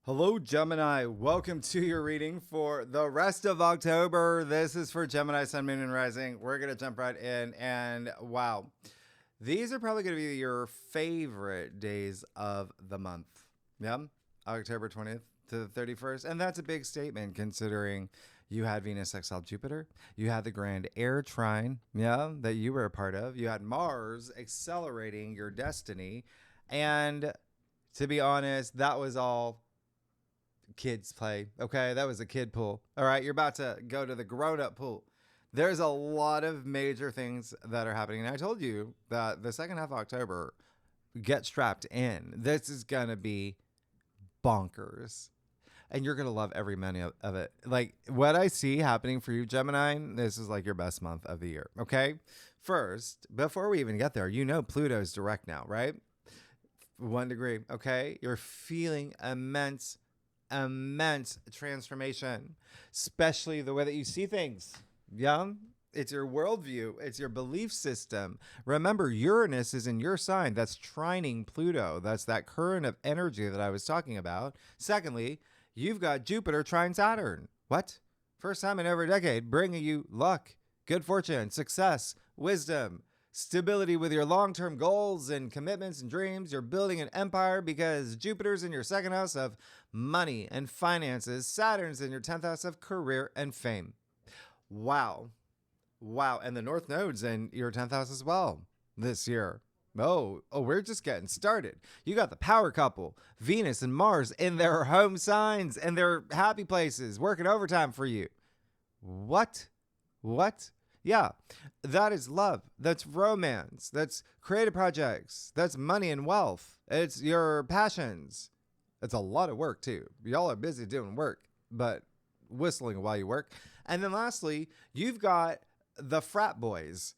Hello, Gemini. Welcome to your reading for the rest of October. This is for Gemini, Sun, Moon, and Rising. We're going to jump right in. And wow, these are probably going to be your favorite days of the month. Yeah, October 20th to the 31st. And that's a big statement considering you had Venus exiled Jupiter. You had the grand air trine, yeah, that you were a part of. You had Mars accelerating your destiny. And to be honest, that was all kids play. Okay, that was a kid pool. All right, you're about to go to the grown-up pool. There's a lot of major things that are happening. And I told you that the second half of October, get strapped in. This is gonna be bonkers. And you're gonna love every minute of it. Like what I see happening for you, Gemini, this is like your best month of the year. Okay. First, before we even get there, you know Pluto's direct now, right? 1 degree. Okay. You're feeling immense transformation, especially the way that you see things. Yeah. It's your worldview. It's your belief system. Remember, Uranus is in your sign. That's trining Pluto. That's that current of energy that I was talking about. Secondly, you've got Jupiter trine Saturn. What? First time in over a decade, bringing you luck, good fortune, success, wisdom, stability with your long-term goals and commitments and dreams. You're building an empire because Jupiter's in your second house of money and finances. Saturn's in your 10th house of career and fame. Wow. And the North Node's in your 10th house as well this year. Oh, we're just getting started. You got the power couple, Venus and Mars, in their home signs and their happy places, working overtime for you. What? Yeah, that is love. That's romance. That's creative projects. That's money and wealth. It's your passions. It's a lot of work too. Y'all are busy doing work, but whistling while you work. And then lastly, you've got the frat boys,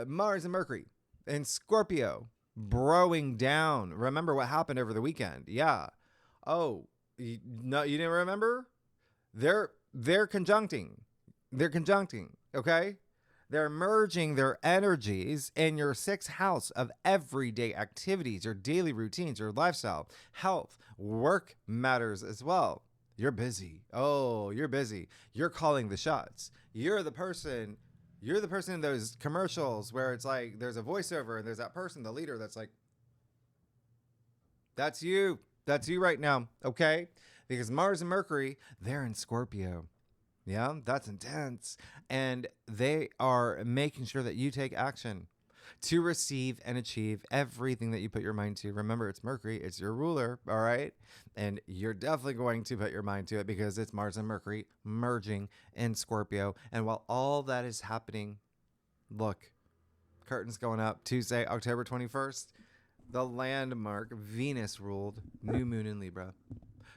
Mars and Mercury and Scorpio broing down. Remember what happened over the weekend? Yeah. Oh, you didn't remember? They're conjuncting. Okay. They're merging their energies in your 6th house of everyday activities, your daily routines, your lifestyle, health, work matters as well. You're busy. Oh, you're busy. You're calling the shots. You're the person in those commercials where it's like there's a voiceover and there's that person, the leader, that's like, that's you. That's you right now. Okay? Because Mars and Mercury, they're in Scorpio. Yeah, that's intense. And they are making sure that you take action to receive and achieve everything that you put your mind to. Remember, it's Mercury, it's your ruler, all right? And you're definitely going to put your mind to it because it's Mars and Mercury merging in Scorpio. And while all that is happening, look, curtains going up Tuesday, October 21st, the landmark Venus ruled new moon in Libra.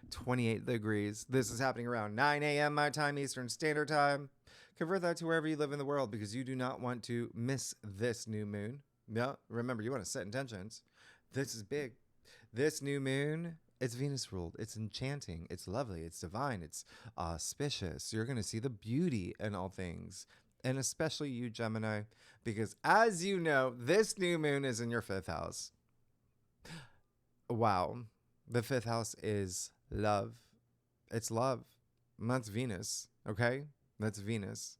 28 degrees. This is happening around 9 a.m. my time, Eastern Standard Time. Convert that to wherever you live in the world because you do not want to miss this new moon. Yeah, remember, you want to set intentions. This is big. This new moon, it's Venus ruled. It's enchanting. It's lovely. It's divine. It's auspicious. You're going to see the beauty in all things. And especially you, Gemini, because as you know, this new moon is in your 5th house. Wow. The 5th house is love. It's love. And that's Venus. Okay? That's Venus.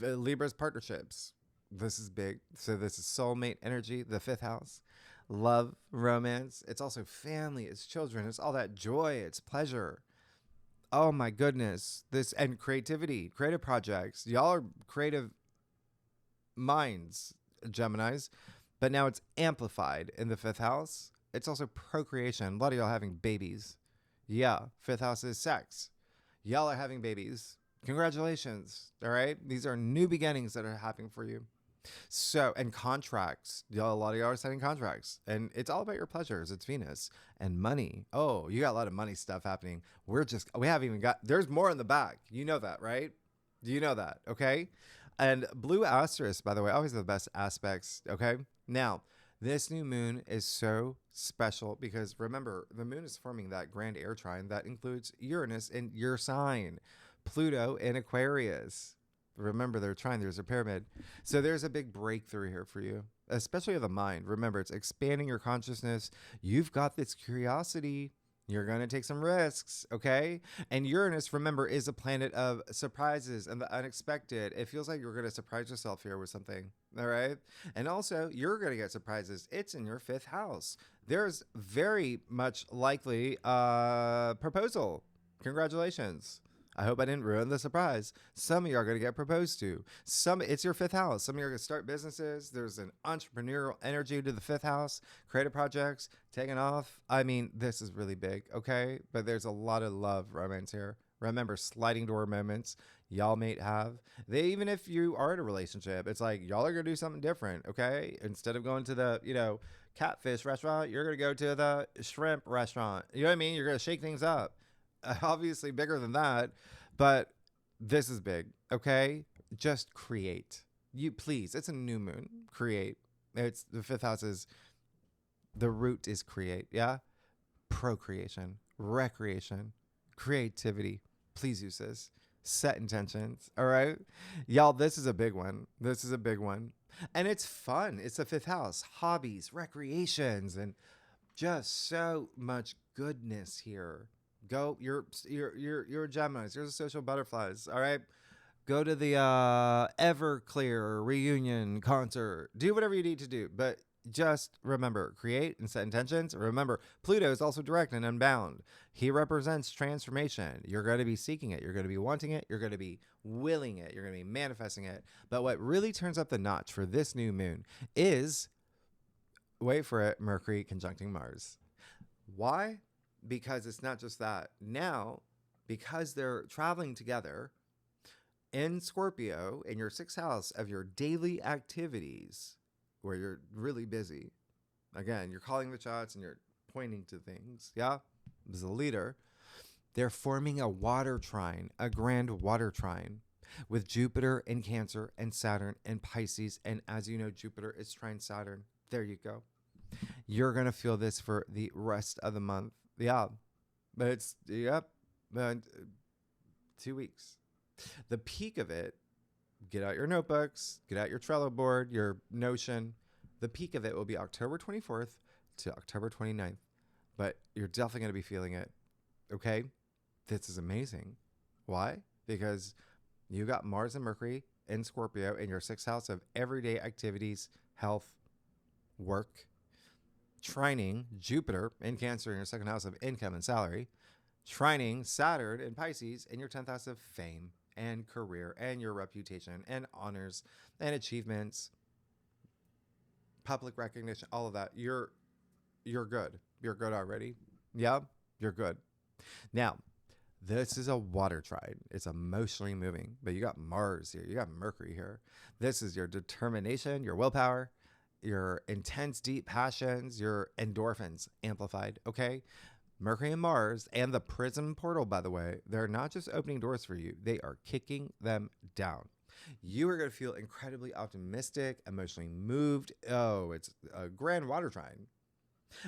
Libra's partnerships. This is big. So this is soulmate energy, the 5th house. Love, romance. It's also family. It's children. It's all that joy. It's pleasure. Oh my goodness. This and creativity, creative projects. Y'all are creative minds, Geminis. But now it's amplified in the 5th house. It's also procreation. A lot of y'all having babies. Yeah, 5th house is sex. Y'all are having babies. Congratulations. All right. These are new beginnings that are happening for you. So, and contracts. Y'all, a lot of y'all are signing contracts. And it's all about your pleasures. It's Venus. And money. Oh, you got a lot of money stuff happening. We haven't even got, there's more in the back. You know that, right? Do you know that? Okay. And blue asterisk, by the way, always the best aspects. Okay. Now, this new moon is so special because remember, the moon is forming that grand air trine that includes Uranus in your sign, Pluto in Aquarius. Remember, they're trying, there's a pyramid. So there's a big breakthrough here for you, especially of the mind. Remember, it's expanding your consciousness. You've got this curiosity. You're going to take some risks, okay? And Uranus, remember, is a planet of surprises and the unexpected. It feels like you're going to surprise yourself here with something, all right? And also, you're going to get surprises. It's in your 5th house. There's very much likely a proposal. Congratulations. I hope I didn't ruin the surprise. Some of you are going to get proposed to. It's your 5th house. Some of you are going to start businesses. There's an entrepreneurial energy to the 5th house. Creative projects taking off. I mean, this is really big, okay? But there's a lot of love romance here. Remember, sliding door moments y'all may have. Even if you are in a relationship, it's like y'all are going to do something different, okay? Instead of going to the, catfish restaurant, you're going to go to the shrimp restaurant. You know what I mean? You're going to shake things up. Obviously bigger than that, but this is big, okay? Just create. Please, it's a new moon. Create. It's the 5th house is, the root is create, yeah? Procreation, recreation, creativity. Please use this. Set intentions, all right? Y'all, this is a big one. This is a big one. And it's fun. It's the 5th house. Hobbies, recreations, and just so much goodness here. Go, you're Geminis. You're the social butterflies. All right. Go to the Everclear reunion concert. Do whatever you need to do, but just remember, create and set intentions. Remember, Pluto is also direct and unbound. He represents transformation. You're going to be seeking it. You're going to be wanting it. You're going to be willing it. You're going to be manifesting it. But what really turns up the notch for this new moon is, wait for it, Mercury conjuncting Mars. Why? Because it's not just that. Now, because they're traveling together in Scorpio, in your 6th house of your daily activities, where you're really busy. Again, you're calling the shots and you're pointing to things. Yeah? As a leader, they're forming a water trine, a grand water trine with Jupiter in Cancer and Saturn in Pisces. And as you know, Jupiter is trine Saturn. There you go. You're going to feel this for the rest of the month. Yeah, but 2 weeks. The peak of it, get out your notebooks, get out your Trello board, your Notion. The peak of it will be October 24th to October 29th, but you're definitely going to be feeling it, okay? This is amazing. Why? Because you got Mars and Mercury in Scorpio in your 6th house of everyday activities, health, work, trining Jupiter in Cancer in your 2nd house of income and salary, trining Saturn in Pisces in your 10th house of fame and career and your reputation and honors and achievements, public recognition, all of that. You're good. You're good already. Yeah, you're good. Now, this is a water trine. It's emotionally moving, but you got Mars here. You got Mercury here. This is your determination, your willpower, your intense, deep passions, your endorphins amplified, okay? Mercury and Mars and the Prism portal, by the way, they're not just opening doors for you. They are kicking them down. You are going to feel incredibly optimistic, emotionally moved. Oh, it's a grand water trine.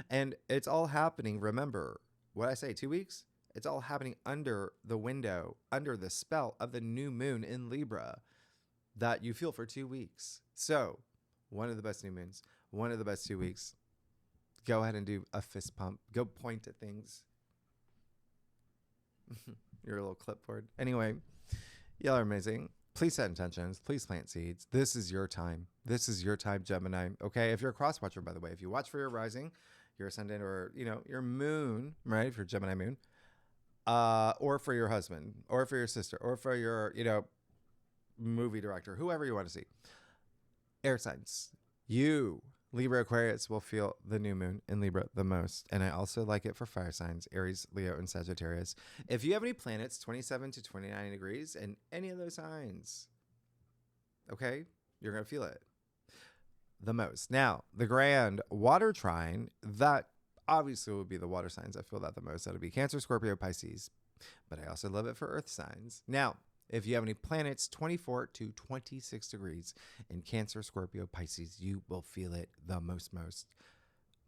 And it's all happening, remember, what I say, 2 weeks? It's all happening under the window, under the spell of the new moon in Libra that you feel for 2 weeks. So, one of the best new moons, one of the best 2 weeks. Go ahead and do a fist pump. Go point at things. Your little clipboard. Anyway, y'all are amazing. Please set intentions. Please plant seeds. This is your time. This is your time, Gemini. Okay, if you're a cross watcher, by the way, if you watch for your rising, your ascendant, or your moon, right? If you're Gemini moon, or for your husband, or for your sister, or for your movie director, whoever you want to see. Air signs. You, Libra, Aquarius, will feel the new moon in Libra the most. And I also like it for fire signs, Aries, Leo, and Sagittarius. If you have any planets 27 to 29 degrees in any of those signs, okay, you're going to feel it the most. Now, the grand water trine, that obviously would be the water signs. I feel that the most. That would be Cancer, Scorpio, Pisces. But I also love it for earth signs. Now, if you have any planets 24 to 26 degrees in Cancer, Scorpio, Pisces, you will feel it the most.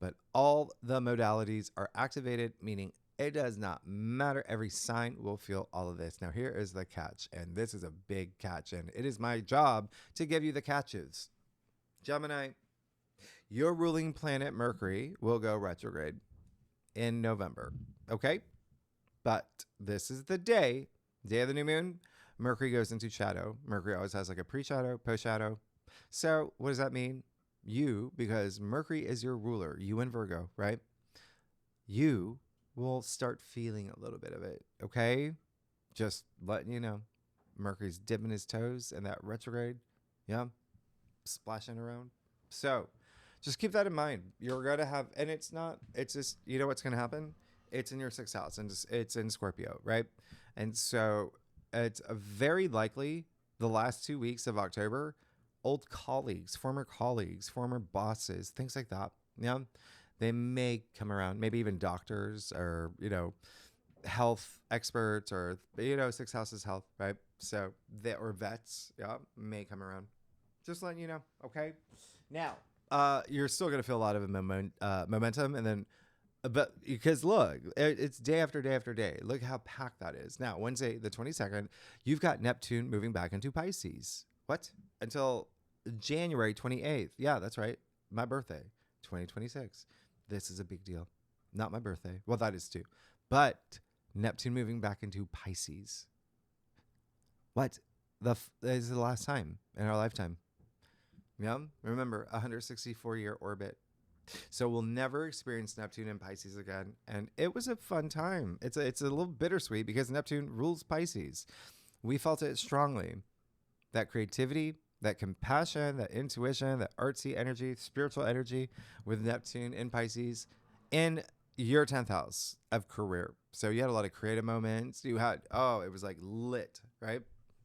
But all the modalities are activated, meaning it does not matter. Every sign will feel all of this. Now, here is the catch, and this is a big catch, and it is my job to give you the catches. Gemini, your ruling planet, Mercury, will go retrograde in November. Okay. But this is the day of the new moon. Mercury goes into shadow. Mercury always has like a pre-shadow, post-shadow. So what does that mean? You, because Mercury is your ruler, you and Virgo, right? You will start feeling a little bit of it, okay? Just letting you know. Mercury's dipping his toes in that retrograde. Yeah. Splashing around. So just keep that in mind. You're going to have, and it's just, you know what's going to happen? It's in your sixth house and it's in Scorpio, right? And so it's very likely the last 2 weeks of October, old colleagues, former bosses, things like that. Yeah. They may come around, maybe even doctors or, health experts or, sixth house is health, right? So they, or vets, yeah, may come around. Just letting you know, okay? Now, you're still going to feel a lot of momentum and then, but because look, it's day after day after day. Look how packed that is. Now, Wednesday, the 22nd, you've got Neptune moving back into Pisces. What? Until January 28th. Yeah, that's right. My birthday, 2026. This is a big deal. Not my birthday. Well, that is too. But Neptune moving back into Pisces. What? This is the last time in our lifetime. Yeah. Remember, 164-year orbit. So we'll never experience Neptune in Pisces again. And it was a fun time. It's a little bittersweet because Neptune rules Pisces. We felt it strongly. That creativity, that compassion, that intuition, that artsy energy, spiritual energy with Neptune in Pisces in your 10th house of career. So you had a lot of creative moments. You had, it was like lit, right?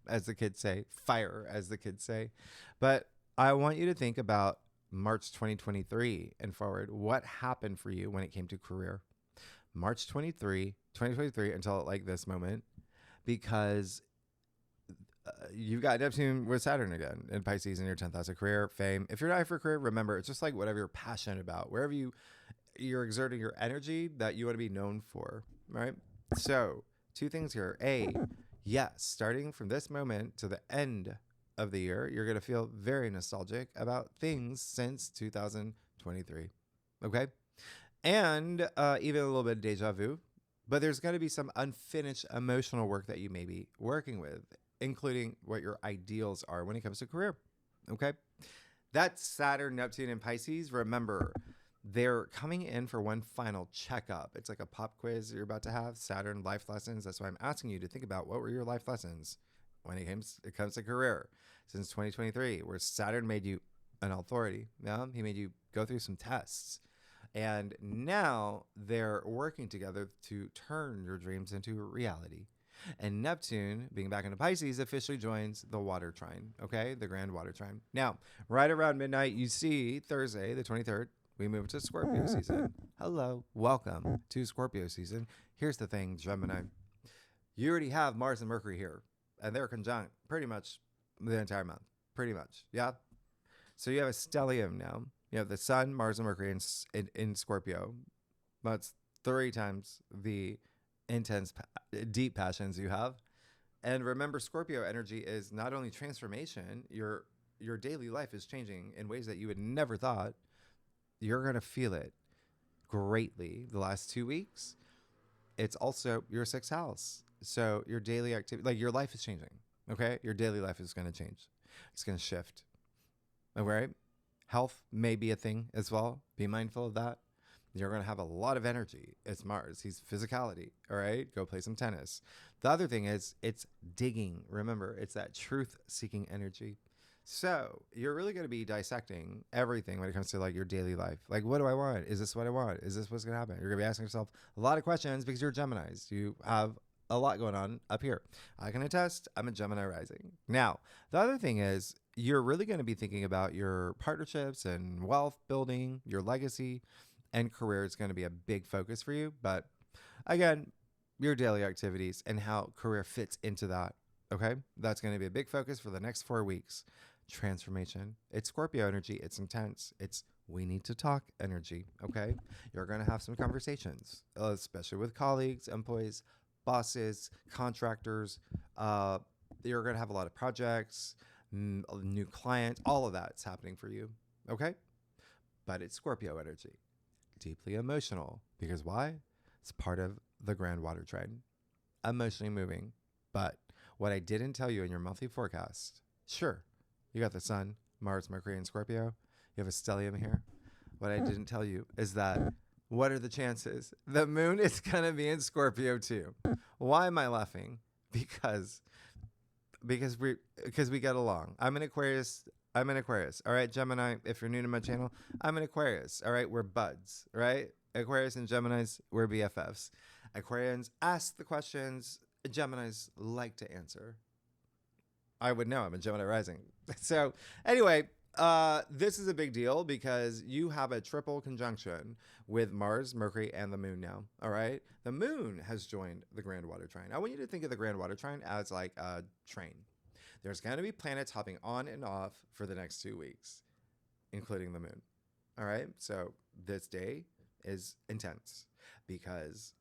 As the kids say, fire, as the kids say. But I want you to think about March 2023 and forward. What happened for you when it came to career? March 2023 until like this moment, because you got Neptune with Saturn again in Pisces in your 10th house of career, fame. If you're not for career, remember, it's just like whatever you're passionate about, wherever you're exerting your energy that you want to be known for, right? So 2 things here. A, yes, starting from this moment to the end of the year, you're going to feel very nostalgic about things since 2023. Okay. And even a little bit of deja vu, but there's going to be some unfinished emotional work that you may be working with, including what your ideals are when it comes to career. Okay. That's Saturn, Neptune, and Pisces. Remember, they're coming in for one final checkup. It's like a pop quiz you're about to have. Saturn life lessons. That's why I'm asking you to think about what were your life lessons when it comes to career since 2023, where Saturn made you an authority. Yeah, he made you go through some tests. And now they're working together to turn your dreams into reality. And Neptune, being back into Pisces, officially joins the water trine, okay? The grand water trine. Now, right around midnight, you see Thursday, the 23rd, we move to Scorpio season. Hello, welcome to Scorpio season. Here's the thing, Gemini. You already have Mars and Mercury here, and they're conjunct pretty much the entire month. Pretty much, yeah? So you have a stellium now. You have the Sun, Mars, and Mercury in Scorpio. That's 3 times the intense, deep passions you have. And remember, Scorpio energy is not only transformation, your daily life is changing in ways that you would never thought. You're going to feel it greatly the last 2 weeks. It's also your 6th house. So your daily activity, like your life is changing. Okay. Your daily life is going to change. It's going to shift. All right. Health may be a thing as well. Be mindful of that. You're going to have a lot of energy. It's Mars. He's physicality. All right. Go play some tennis. The other thing is it's digging. Remember, it's that truth seeking energy. So you're really going to be dissecting everything when it comes to like your daily life. Like, what do I want? Is this what I want? Is this what's going to happen? You're going to be asking yourself a lot of questions because you're Geminis. You have a lot going on up here. I can attest I'm a Gemini rising. Now, the other thing is you're really going to be thinking about your partnerships and wealth building, your legacy, and career is going to be a big focus for you. But again, your daily activities and how career fits into that. Okay. That's going to be a big focus for the next 4 weeks. Transformation. It's Scorpio energy. It's intense. It's we need to talk energy. Okay. You're going to have some conversations, especially with colleagues, employees, bosses, contractors. You're going to have a lot of projects, new clients, all of that's happening for you. Okay. But it's Scorpio energy. Deeply emotional. Because why? It's part of the grand water trine. Emotionally moving. But what I didn't tell you in your monthly forecast, sure, you got the sun, Mars, Mercury, and Scorpio. You have a stellium here. What I didn't tell you is that what are the chances? The moon is going to be in Scorpio too. Why am I laughing? Because we get along. I'm an Aquarius. All right, Gemini, if you're new to my channel, I'm an Aquarius. All right, we're buds, right? Aquarius and Geminis, we're BFFs. Aquarians ask the questions. Geminis like to answer. I would know. I'm a Gemini rising. So anyway, this is a big deal because you have a triple conjunction with Mars, Mercury, and the moon now. All right. The moon has joined the grand water trine. I want you to think of the grand water trine as like a train. There's going to be planets hopping on and off for the next 2 weeks, including the moon. All right. So this day is intense because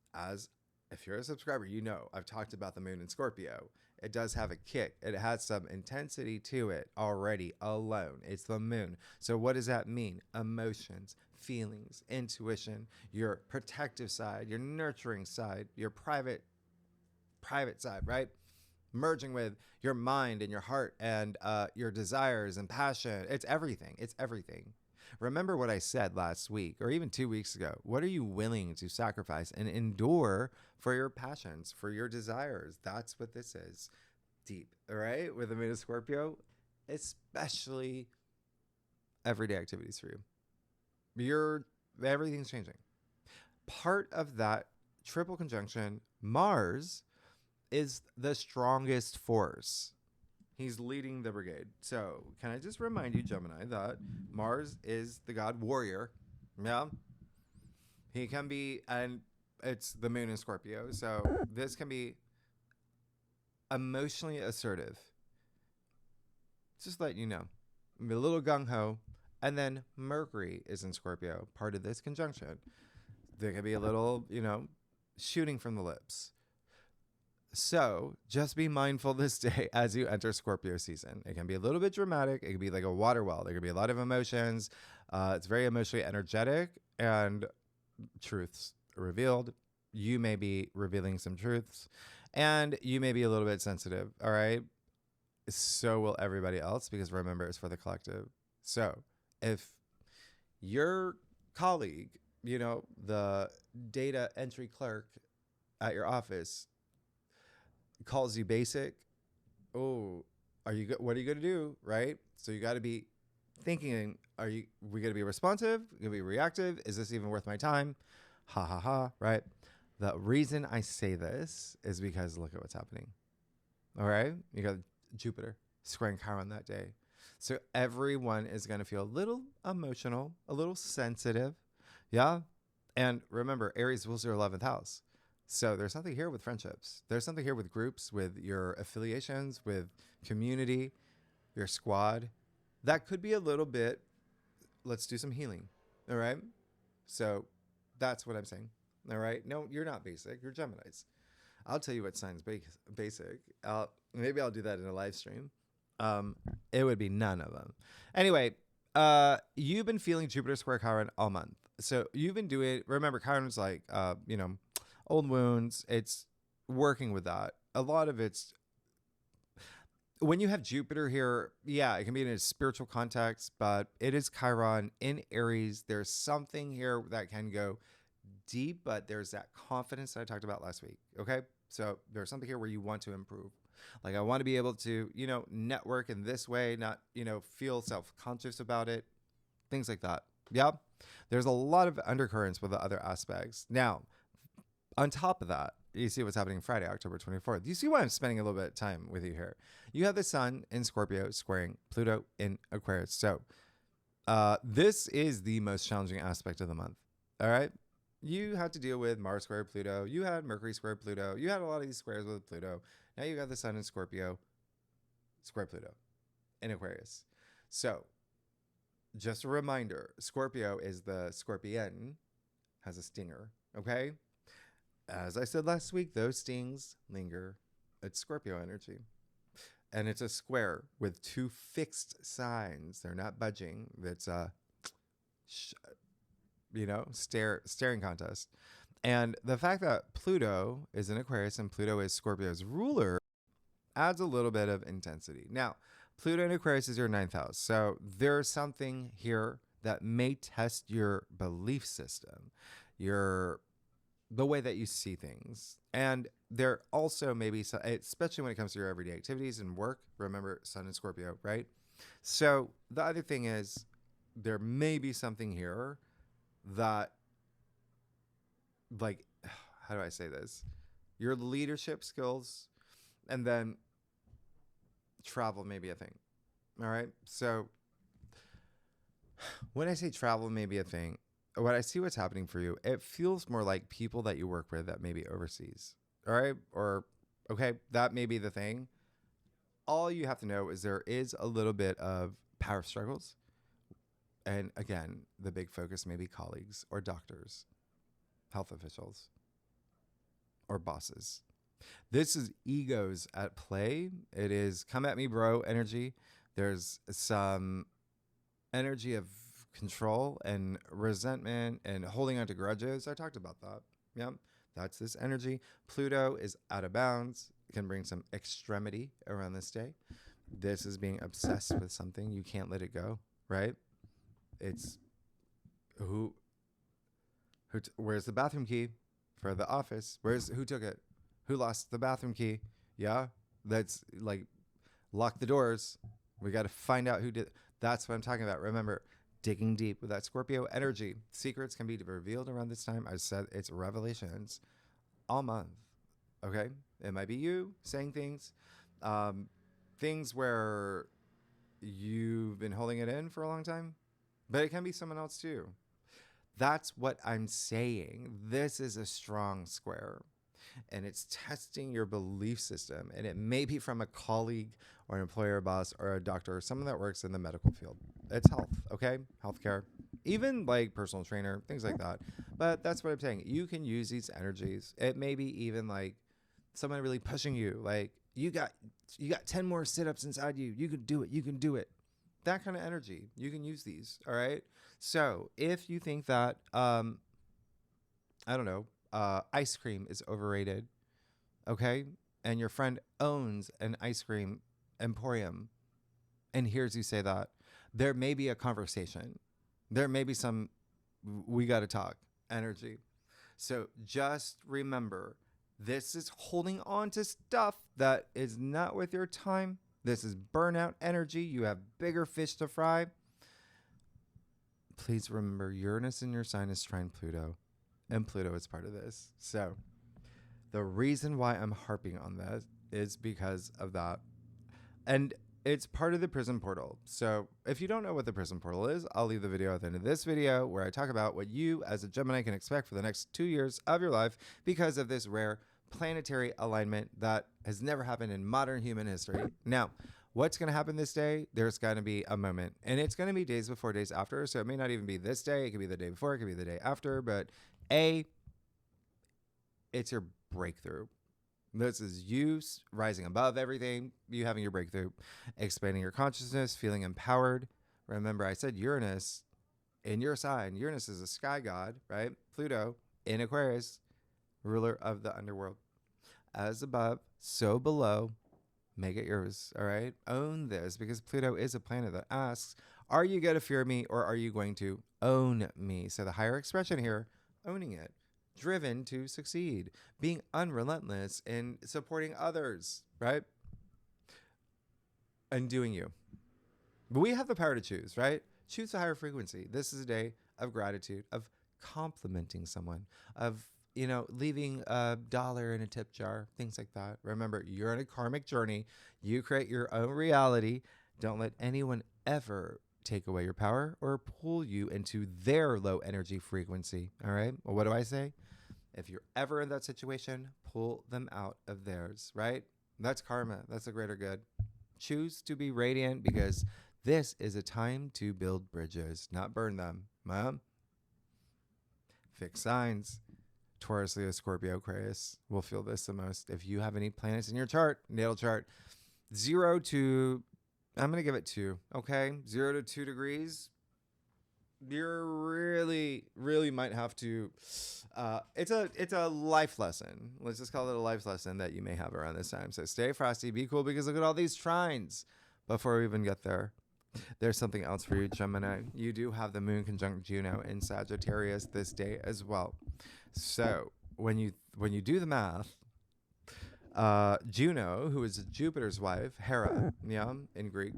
if you're a subscriber, you know I've talked about the moon in Scorpio. It does have a kick. It has some intensity to it already alone. It's the moon. So what does that mean? Emotions, feelings, intuition, your protective side, your nurturing side, your private side, right? Merging with your mind and your heart and your desires and passion. It's everything. It's everything. Remember what I said last week or even 2 weeks ago. What are you willing to sacrifice and endure for your passions, for your desires? That's what this is. Deep, all right? With the moon of Scorpio, especially everyday activities for you. Everything's changing. Part of that triple conjunction, Mars is the strongest force. He's leading the brigade. So can I just remind you, Gemini, that Mars is the god warrior. Yeah. He can be, and it's the moon in Scorpio. So this can be emotionally assertive. Just let you know. Be a little gung-ho. And then Mercury is in Scorpio, part of this conjunction. There can be a little, shooting from the lips. So just be mindful this day as you enter Scorpio season. It can be a little bit dramatic. It can be like a water well. There can be a lot of emotions. It's very emotionally energetic and truths revealed. You may be revealing some truths and you may be a little bit sensitive. All right. So will everybody else, because remember, it's for the collective. So if your colleague, the data entry clerk at your office calls you basic, what are you going to do, right? So you got to be thinking, we going to be responsive? Going to be reactive? Is this even worth my time? Ha ha ha, right? The reason I say this is because look at what's happening. All right? You got Jupiter squaring Chiron that day. So everyone is going to feel a little emotional, a little sensitive. Yeah? And remember, Aries rules your 11th house. So there's something here with friendships. There's something here with groups, with your affiliations, with community, your squad. That could be a little bit, let's do some healing. All right? So that's what I'm saying. All right? No, you're not basic. You're Geminis. I'll tell you what sign's basic. Maybe I'll do that in a live stream. It would be none of them. Anyway, you've been feeling Jupiter square Chiron all month. So you've been doing, remember, Chiron's like, old wounds. It's working with that. A lot of it's when you have Jupiter here, yeah, it can be in a spiritual context, but it is Chiron in Aries. There's something here that can go deep, but there's that confidence that I talked about last week. Okay. So there's something here where you want to improve. Like I want to be able to, network in this way, not, feel self-conscious about it. Things like that. Yeah. There's a lot of undercurrents with the other aspects. Now, on top of that, you see what's happening Friday, October 24th. You see why I'm spending a little bit of time with you here. You have the sun in Scorpio squaring Pluto in Aquarius. So this is the most challenging aspect of the month. All right. You had to deal with Mars square Pluto. You had Mercury square Pluto. You had a lot of these squares with Pluto. Now you got the sun in Scorpio square Pluto in Aquarius. So just a reminder, Scorpio is the scorpion, has a stinger. Okay. As I said last week, those stings linger. It's Scorpio energy. And it's a square with two fixed signs. They're not budging. It's a, staring contest. And the fact that Pluto is in Aquarius and Pluto is Scorpio's ruler adds a little bit of intensity. Now, Pluto in Aquarius is your ninth house. So there's something here that may test your belief system, the way that you see things. And there also may be, especially when it comes to your everyday activities and work, remember Sun and Scorpio, right? So the other thing is there may be something here that, like, how do I say this? Your leadership skills, and then travel may be a thing. All right. So when I say travel may be a thing, what I see what's happening for you, it feels more like people that you work with that may be overseas. All right. Or, okay, that may be the thing. All you have to know is there is a little bit of power struggles. And again, the big focus may be colleagues or doctors, health officials, or bosses. This is egos at play. It is come at me, bro energy. There's some energy of control and resentment and holding on to grudges. I talked about that. Yeah, that's this energy. Pluto is out of bounds. It can bring some extremity around this day. This is being obsessed with something. You can't let it go, right? It's where's the bathroom key for the office? Who took it? Who lost the bathroom key? Yeah, that's like lock the doors. We got to find out who did. That's what I'm talking about. Remember, digging deep with that Scorpio energy. Secrets can be revealed around this time. I said it's revelations all month. Okay, it might be you saying things, things where you've been holding it in for a long time, but it can be someone else too. That's what I'm saying. This is a strong square, and it's testing your belief system. And it may be from a colleague or an employer, boss, or a doctor, or someone that works in the medical field. It's health, okay? Healthcare, even like personal trainer, things like that. But that's what I'm saying. You can use these energies. It may be even like someone really pushing you, like you got 10 more sit-ups inside you. You can do it. You can do it. That kind of energy. You can use these. All right. So if you think that, I don't know, ice cream is overrated, okay, and your friend owns an ice cream emporium and hears you say that, there may be a conversation. There may be some, we got to talk energy. So just remember, this is holding on to stuff that is not worth your time. This is burnout energy. You have bigger fish to fry. Please remember, Uranus in your sign is trine Pluto, and Pluto is part of this. So the reason why I'm harping on that is because of that. And it's part of the prison portal. So if you don't know what the prison portal is, I'll leave the video at the end of this video where I talk about what you as a Gemini can expect for the next 2 years of your life because of this rare planetary alignment that has never happened in modern human history. Now, what's going to happen this day? There's going to be a moment, and it's going to be days before, days after. So it may not even be this day. It could be the day before. It could be the day after. But it's your breakthrough. This is you rising above everything, you having your breakthrough, expanding your consciousness, feeling empowered. Remember, I said Uranus in your sign. Uranus is a sky god, right? Pluto in Aquarius, ruler of the underworld. As above, so below. Make it yours, all right? Own this, because Pluto is a planet that asks, are you going to fear me or are you going to own me? So the higher expression here, owning it. Driven to succeed, being unrelentless in supporting others, right? And doing you. But we have the power to choose, right? Choose a higher frequency. This is a day of gratitude, of complimenting someone, of leaving $1 in a tip jar, things like that. Remember, you're on a karmic journey. You create your own reality. Don't let anyone ever take away your power or pull you into their low energy frequency. All right. Well, what do I say? If you're ever in that situation, pull them out of theirs, right? That's karma. That's the greater good. Choose to be radiant because this is a time to build bridges, not burn them. Mom? Fixed signs. Taurus, Leo, Scorpio, Aquarius will feel this the most. If you have any planets in your chart, natal chart, 0 to, I'm going to give it 2, okay? 0 to 2 degrees. you're really might have to it's a life lesson. Let's just call it a life lesson that you may have around this time. So stay frosty, be cool, because look at all these trines. Before we even get there, there's something else for you, Gemini. You do have the moon conjunct Juno in Sagittarius this day as well. So when you do the math, Juno, who is Jupiter's wife, Hera, yeah, in Greek,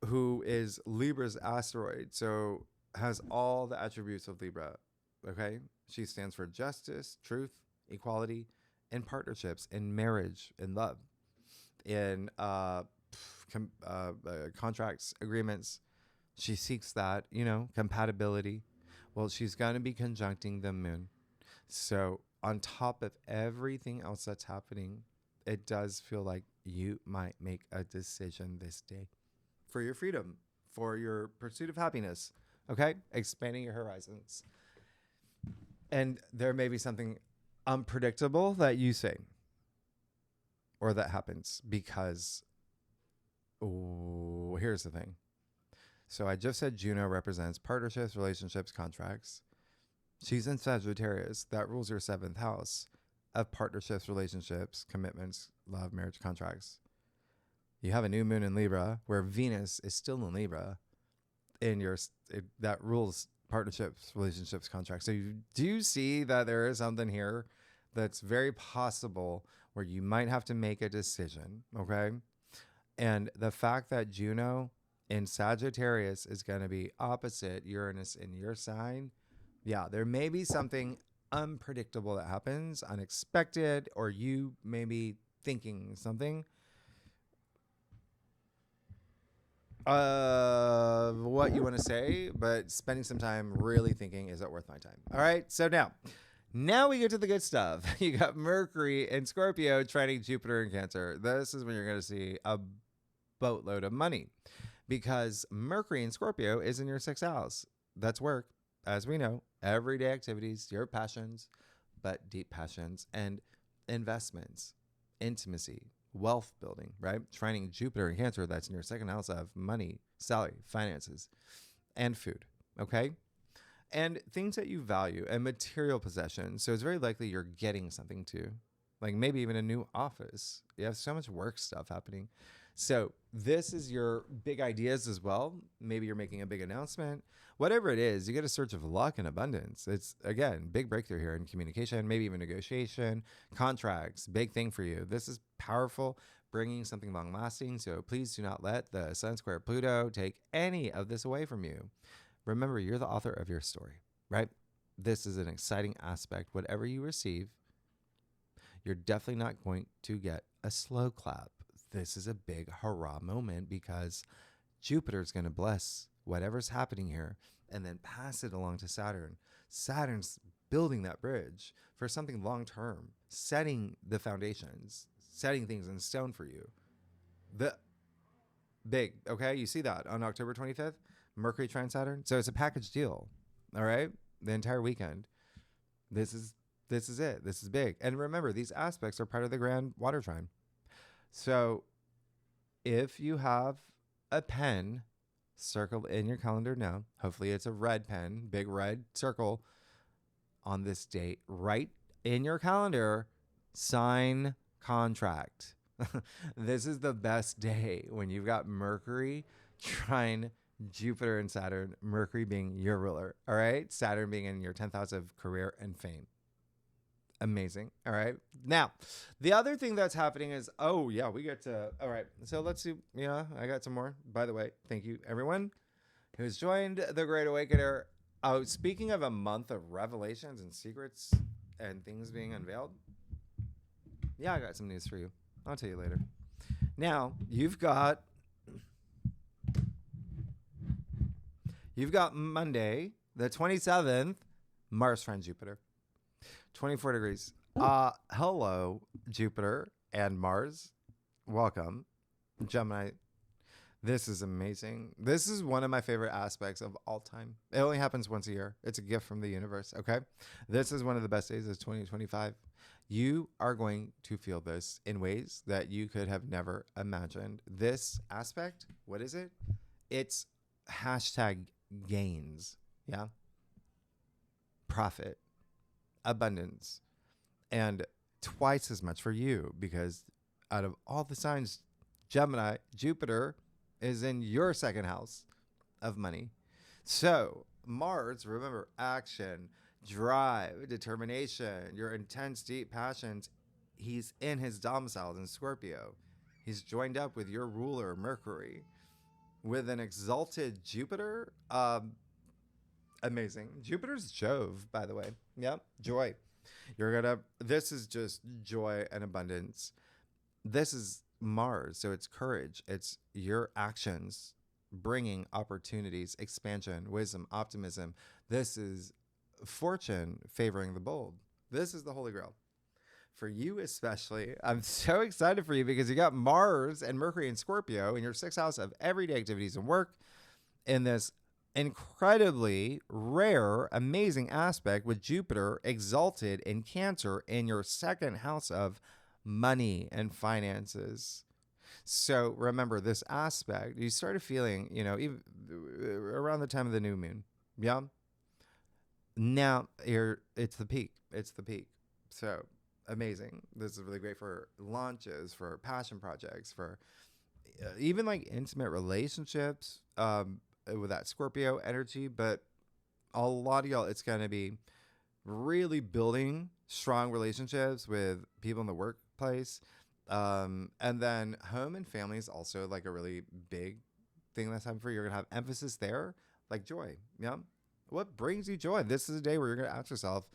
who is Libra's asteroid, so has all the attributes of Libra. Okay, she stands for justice, truth, equality, and partnerships, in marriage, in love, in contracts, agreements. She seeks that, compatibility. Well, she's going to be conjuncting the moon. So on top of everything else that's happening, it does feel like you might make a decision this day for your freedom, for your pursuit of happiness. Okay? Expanding your horizons. And there may be something unpredictable that you say or that happens because, here's the thing. So I just said Juno represents partnerships, relationships, contracts. She's in Sagittarius. That rules your 7th house of partnerships, relationships, commitments, love, marriage, contracts. You have a new moon in Libra where Venus is still in Libra that rules partnerships, relationships, contracts. So you do see that there is something here that's very possible where you might have to make a decision. Okay. And the fact that Juno in Sagittarius is going to be opposite Uranus in your sign. Yeah, there may be something unpredictable that happens, unexpected, or you may be thinking something. What you want to say, but spending some time really thinking, is it worth my time? All right. So now we get to the good stuff. You got Mercury in Scorpio trining Jupiter in Cancer. This is when you're going to see a boatload of money because Mercury in Scorpio is in your 6th house. That's work, as we know, everyday activities, your passions, but deep passions and investments, intimacy, wealth building, right? Trining Jupiter in Cancer, that's in your 2nd house of money, salary, finances, and food, okay? And things that you value and material possessions. So it's very likely you're getting something too, like maybe even a new office. You have so much work stuff happening. So this is your big ideas as well. Maybe you're making a big announcement. Whatever it is, you get a surge of luck and abundance. It's, again, big breakthrough here in communication, maybe even negotiation, contracts, big thing for you. This is powerful, bringing something long lasting. So please do not let the Sun square Pluto take any of this away from you. Remember, you're the author of your story, right? This is an exciting aspect. Whatever you receive, you're definitely not going to get a slow clap. This is a big hurrah moment because Jupiter's going to bless whatever's happening here and then pass it along to Saturn. Saturn's building that bridge for something long term, setting the foundations, setting things in stone for you. The big, okay? You see that on October 25th, Mercury trine Saturn. So it's a package deal, all right? The entire weekend. This is it. This is big. And remember, these aspects are part of the grand water trine. So if you have a pen circled in your calendar now, hopefully it's a red pen, big red circle on this date, write in your calendar, sign contract. This is the best day when you've got Mercury trine Jupiter and Saturn, Mercury being your ruler, all right? Saturn being in your 10th house of career and fame. Amazing. All right. Now, the other thing that's happening is, all right. So let's see. Yeah, I got some more. By the way, thank you, everyone who's joined the Great Awakener. Oh, speaking of a month of revelations and secrets and things being unveiled. Yeah, I got some news for you. I'll tell you later. Now, you've got Monday, the 27th, Mars trine Jupiter. 24 degrees. Hello, Jupiter and Mars. Welcome, Gemini. This is amazing. This is one of my favorite aspects of all time. It only happens once a year. It's a gift from the universe, okay? This is one of the best days of 2025. You are going to feel this in ways that you could have never imagined. This aspect, what is it? It's hashtag gains. Yeah. Profit, abundance, and twice as much for you, because out of all the signs, Gemini, Jupiter is in your second house of money. So, Mars, remember, action, drive, determination, your intense, deep passions. He's in his domicile in Scorpio. He's joined up with your ruler, Mercury, with an exalted Jupiter. Amazing. Jupiter's Jove, by the way. Yep, joy. This is just joy and abundance. This is Mars, so it's courage. It's your actions bringing opportunities, expansion, wisdom, optimism. This is fortune favoring the bold. This is the Holy Grail. For you especially, I'm so excited for you because you got Mars and Mercury in Scorpio in your sixth house of everyday activities and work in this incredibly rare, amazing aspect with Jupiter exalted in Cancer in your second house of money and finances. So remember this aspect, you started feeling, even around the time of the new moon. Yeah. Now it's the peak. It's the peak. So amazing. This is really great for launches, for passion projects, for even like intimate relationships with that Scorpio energy. But a lot of y'all, it's going to be really building strong relationships with people in the workplace. And then home and family is also like a really big thing that's happening for you. You're going to have emphasis there, like joy. Yeah. What brings you joy? This is a day where you're going to ask yourself,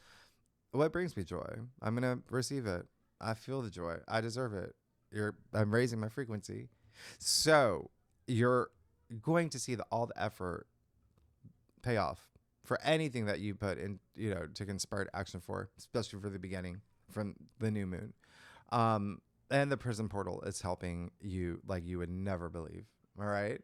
what brings me joy? I'm going to receive it. I feel the joy. I deserve it. I'm raising my frequency. So you're going to see all the effort pay off for anything that you put in, to conspire action for, especially for the beginning from the new moon. And the prison portal is helping you like you would never believe. All right.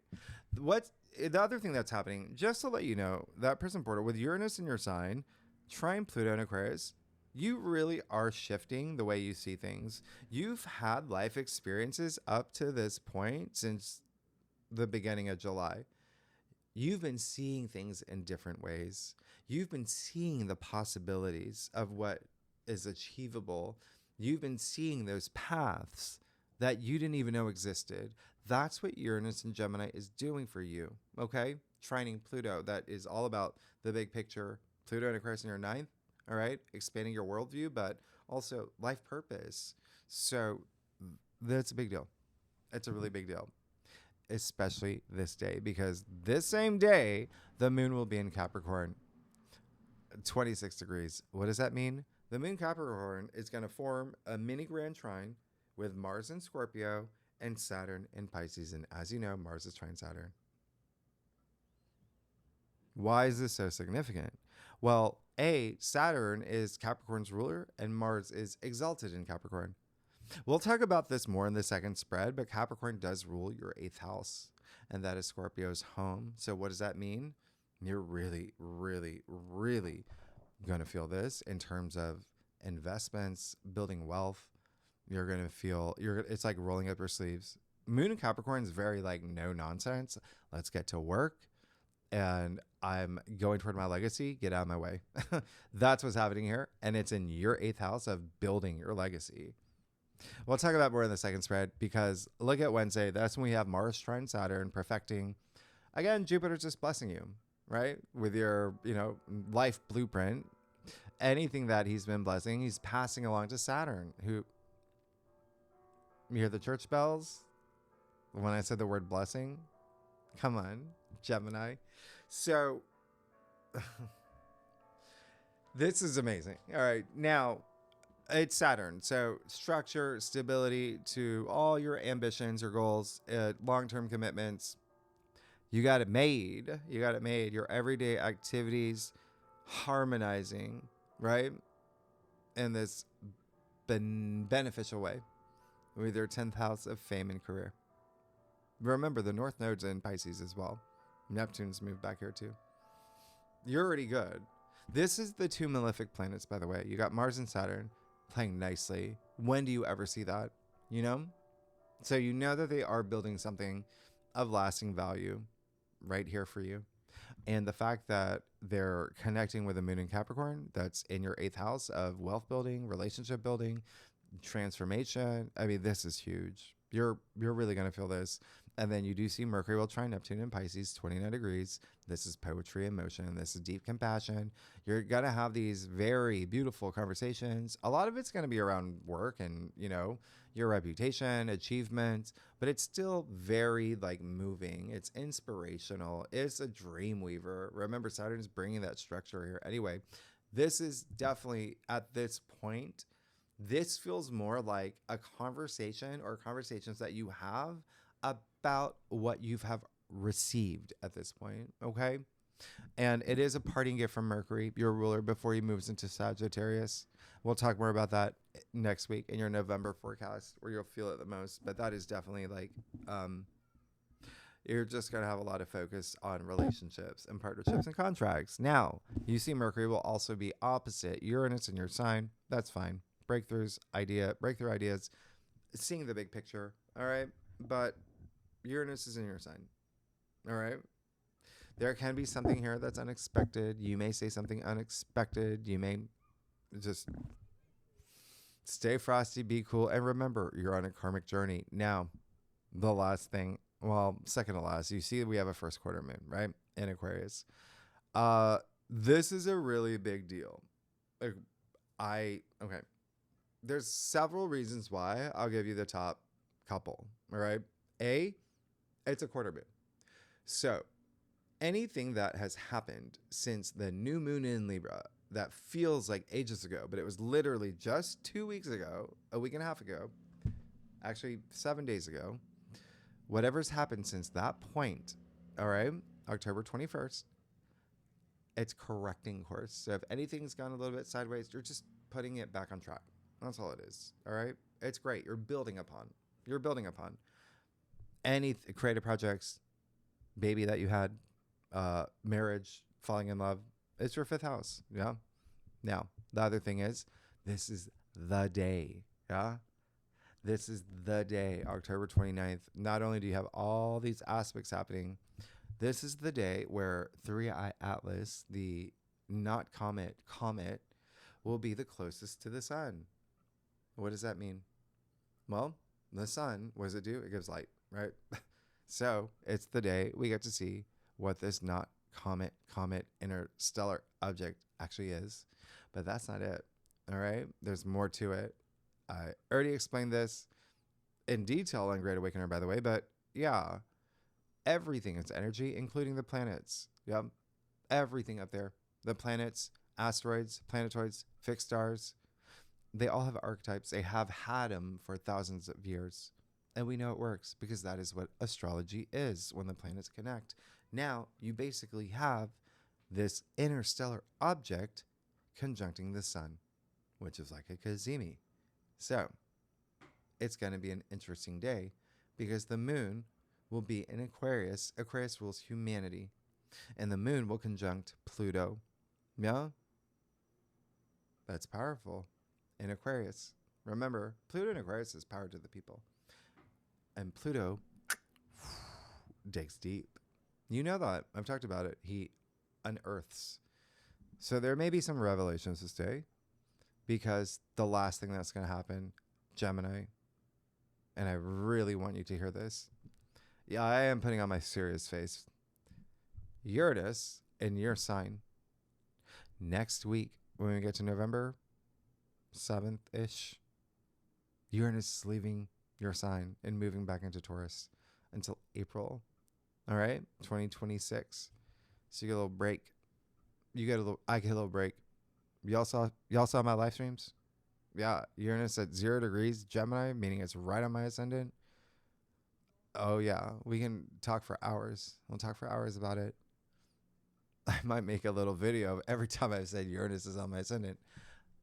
What's the other thing that's happening, just to let you know, that prison portal with Uranus in your sign, trine Pluto in Aquarius, you really are shifting the way you see things. You've had life experiences up to this point since the beginning of July. You've been seeing things in different ways. You've been seeing the possibilities of what is achievable. You've been seeing those paths that you didn't even know existed. That's what Uranus and Gemini is doing for you, okay? Trining Pluto, that is all about the big picture. Pluto and Aquarius in your ninth, all right? Expanding your worldview, but also life purpose. So that's a big deal. It's a really big deal, especially this day, because this same day, the moon will be in Capricorn, 26 degrees. What does that mean? The moon Capricorn is going to form a mini grand trine with Mars in Scorpio and Saturn in Pisces. And as you know, Mars is trine Saturn. Why is this so significant? Well, Saturn is Capricorn's ruler and Mars is exalted in Capricorn. We'll talk about this more in the second spread, but Capricorn does rule your 8th house, and that is Scorpio's home. So what does that mean? You're really, really, really going to feel this in terms of investments, building wealth. You're going to feel, it's like rolling up your sleeves. Moon in Capricorn is very like no nonsense. Let's get to work. And I'm going toward my legacy. Get out of my way. That's what's happening here. And it's in your 8th house of building your legacy. We'll talk about more in the second spread, because look at Wednesday. That's when we have Mars trine Saturn perfecting. Again, Jupiter's just blessing you, right? With your, life blueprint. Anything that he's been blessing, he's passing along to Saturn, who, you hear the church bells when I said the word blessing? Come on, Gemini. So this is amazing. All right. Now, it's Saturn. So structure, stability to all your ambitions, your goals, long-term commitments. You got it made. You got it made. Your everyday activities harmonizing, right? In this beneficial way with your 10th house of fame and career. Remember, the North Node's in Pisces as well. Neptune's moved back here too. You're already good. This is the two malefic planets, by the way. You got Mars and Saturn playing nicely. When do you ever see that? So you know that they are building something of lasting value right here for you. And the fact that they're connecting with the moon in Capricorn, that's in your 8th house of wealth building, relationship building, transformation. I mean, this is huge. You're really going to feel this. And then you do see Mercury will trine Neptune in Pisces, 29 degrees. This is poetry in motion. This is deep compassion. You're going to have these very beautiful conversations. A lot of it's going to be around work and, you know, your reputation, achievements, but it's still very like moving. It's inspirational. It's a dream weaver. Remember, Saturn's bringing that structure here. Anyway, this is definitely at this point, this feels more like a conversation or conversations that you have about what you have received at this point. Okay. And it is a parting gift from Mercury, your ruler, before he moves into Sagittarius. We'll talk more about that next week in your November forecast where you'll feel it the most. But that is definitely like, you're just going to have a lot of focus on relationships and partnerships and contracts. Now, you see Mercury will also be opposite Uranus in your sign. That's fine. Breakthrough ideas, seeing the big picture. All right. But Uranus is in your sign. All right. There can be something here that's unexpected. You may say something unexpected. You may just stay frosty, be cool. And remember, you're on a karmic journey. Now, the last thing, well, second to last, you see we have a first quarter moon, right? In Aquarius. This is a really big deal. Okay. There's several reasons why. I'll give you the top couple. All right. It's a quarter moon. So anything that has happened since the new moon in Libra that feels like ages ago, but it was literally just 2 weeks ago, a week and a half ago, actually 7 days ago, whatever's happened since that point, all right, October 21st, it's correcting course. So if anything's gone a little bit sideways, you're just putting it back on track. That's all it is. All right. It's great. You're building upon any creative projects, baby that you had, marriage, falling in love. It's your 5th house. Yeah. Now, the other thing is, this is the day. Yeah. This is the day, October 29th. Not only do you have all these aspects happening, this is the day where 3i Atlas, the not comet, will be the closest to the sun. What does that mean? Well, the sun, what does it do? It gives light, right? So it's the day we get to see what this not comet interstellar object actually is. But that's not it. All right. There's more to it. I already explained this in detail on Great Awakener, by the way. But yeah, everything is energy, including the planets. Yep. Everything up there. The planets, asteroids, planetoids, fixed stars. They all have archetypes. They have had them for thousands of years. And we know it works because that is what astrology is when the planets connect. Now, you basically have this interstellar object conjuncting the sun, which is like a cazimi. So, it's going to be an interesting day because the moon will be in Aquarius. Aquarius rules humanity. And the moon will conjunct Pluto. Yeah? That's powerful. In Aquarius. Remember, Pluto in Aquarius is power to the people. And Pluto digs deep. You know that. I've talked about it. He unearths. So there may be some revelations this day because the last thing that's going to happen, Gemini, and I really want you to hear this. Yeah, I am putting on my serious face. Uranus in your sign. Next week, when we get to November 7th-ish, Uranus is leaving your sign and moving back into Taurus until April. All right, 2026. So you get a little break. I get a little break. Y'all saw my live streams? Yeah, Uranus at 0 degrees, Gemini, meaning it's right on my ascendant. Oh yeah, we can talk for hours. We'll talk for hours about it. I might make a little video every time I've said Uranus is on my ascendant.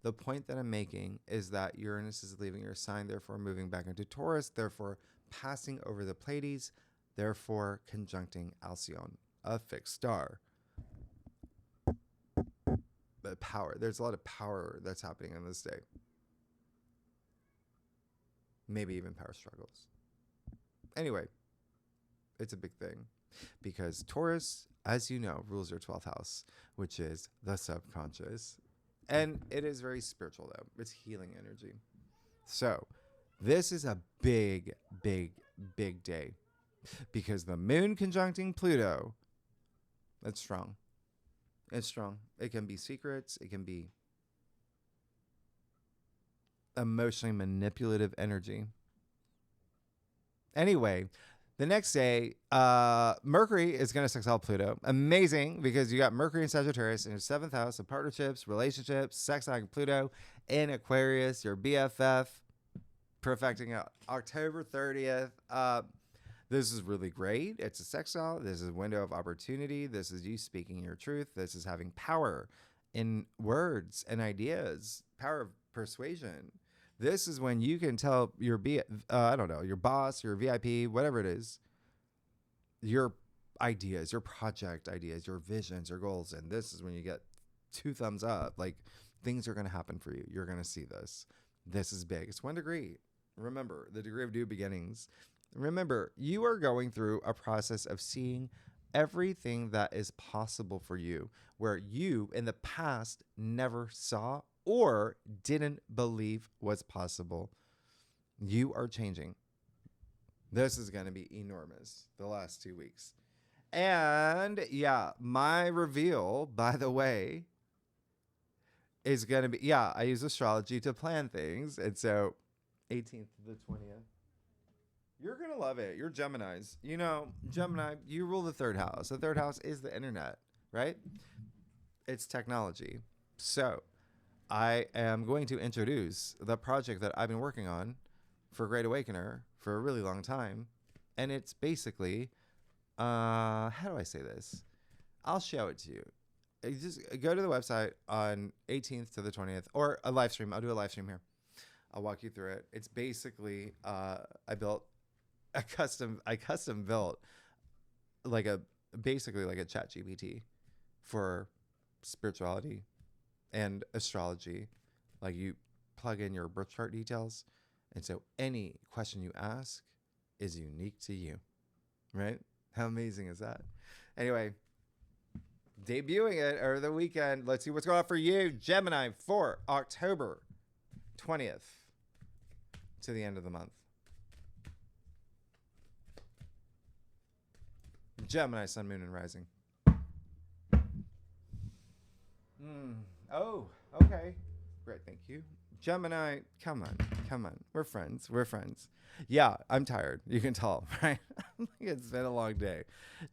The point that I'm making is that Uranus is leaving your sign, therefore moving back into Taurus, therefore passing over the Pleiades, therefore conjuncting Alcyone, a fixed star. But power, there's a lot of power that's happening on this day. Maybe even power struggles. Anyway, it's a big thing. because Taurus, as you know, rules your 12th house, which is the subconscious. And it is very spiritual, though. It's healing energy. So this is a big, big, big day because the moon conjuncting Pluto, it's strong. It's strong. It can be secrets. It can be emotionally manipulative energy. Anyway, the next day, Mercury is going to sextile Pluto. Amazing, because you got Mercury in Sagittarius in your 7th house of partnerships, relationships, sextiling Pluto in Aquarius, your BFF, perfecting out October 30th. This is really great. It's a sextile. This is a window of opportunity. This is you speaking your truth. This is having power in words and ideas, power of persuasion. This is when you can tell your your boss, your VIP, whatever it is, your ideas, your project ideas, your visions, your goals. And this is when you get 2 thumbs up. Like, things are going to happen for you. You're going to see this. This is big. It's 1 degree. Remember, the degree of new beginnings. Remember, you are going through a process of seeing everything that is possible for you, where you in the past never saw or didn't believe was possible. You are changing. This is going to be enormous the last 2 weeks. And yeah, my reveal, by the way, is going to be, I use astrology to plan things. And so 18th to the 20th. You're going to love it. You're Geminis. You know, Gemini, you rule the 3rd house. The 3rd house is the internet, right? It's technology. So I am going to introduce the project that I've been working on for Great Awakener for a really long time. And it's basically, how do I say this? I'll show it to you. You just go to the website on 18th to the 20th, or a live stream. I'll do a live stream here. I'll walk you through it. It's basically, I custom built basically like a chat GPT for spirituality and astrology. Like, you plug in your birth chart details, and so any question you ask is unique to you, right? How amazing is that? Anyway, debuting it over the weekend. Let's see what's going on for you, Gemini, for October 20th to the end of the month. Gemini, sun, moon, and rising. Oh, okay. Great, thank you. Gemini, come on. We're friends. Yeah, I'm tired. You can tell, right? It's been a long day.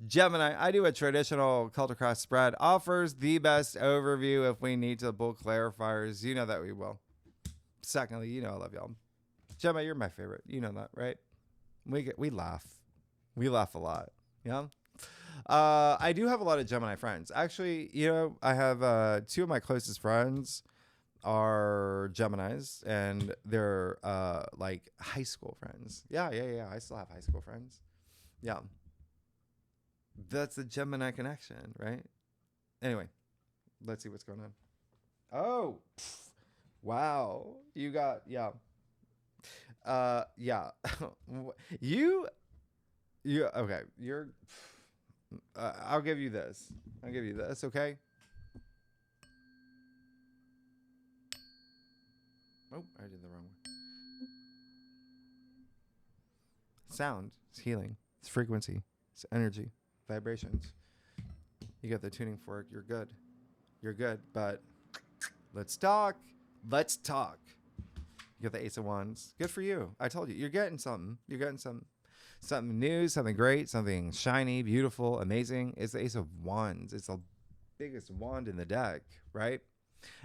Gemini, I do a traditional cult across spread. Offers the best overview. If we need to pull clarifiers, you know that we will. Secondly, you know I love y'all. Gemini, you're my favorite. You know that, right? We laugh. We laugh a lot. Yeah. I do have a lot of Gemini friends. Actually, you know, I have 2 of my closest friends are Geminis, and they're like high school friends. Yeah. I still have high school friends. Yeah. That's the Gemini connection, right? Anyway, let's see what's going on. Oh, wow. You got, yeah. you, okay. You're, I'll give you this. Okay? Oh, I did the wrong one. Sound is healing. It's frequency. It's energy. Vibrations. You got the tuning fork. You're good. But let's talk. You got the Ace of Wands. Good for you. I told you. You're getting something. Something new, something great, something shiny, beautiful, amazing. It's the Ace of Wands. It's the biggest wand in the deck, right?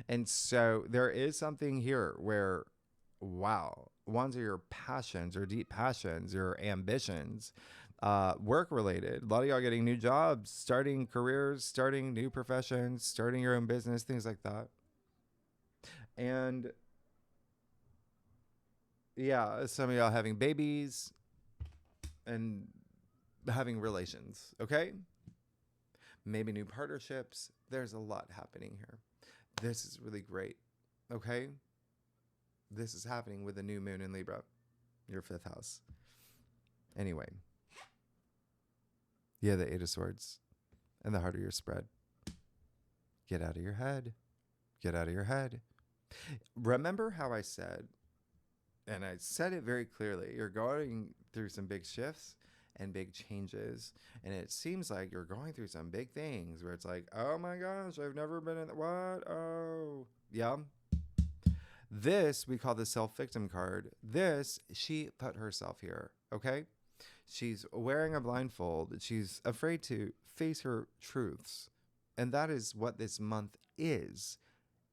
And so there is something here where, wow, wands are your passions, your deep passions, your ambitions, work related. A lot of y'all getting new jobs, starting careers, starting new professions, starting your own business, things like that. And yeah, some of y'all having babies and having relations, okay? Maybe new partnerships. There's a lot happening here. This is really great, okay? This is happening with the new moon in Libra, your 5th house. Anyway. Yeah, the Eight of Swords. And the harder your spread. Get out of your head. Get out of your head. Remember how I said, and I said it very clearly, you're going through some big shifts and big changes. And it seems like you're going through some big things where it's like, oh my gosh, I've never been in what? Oh, yeah. This, we call the self-victim card. This, she put herself here, okay? She's wearing a blindfold. She's afraid to face her truths. And that is what this month is.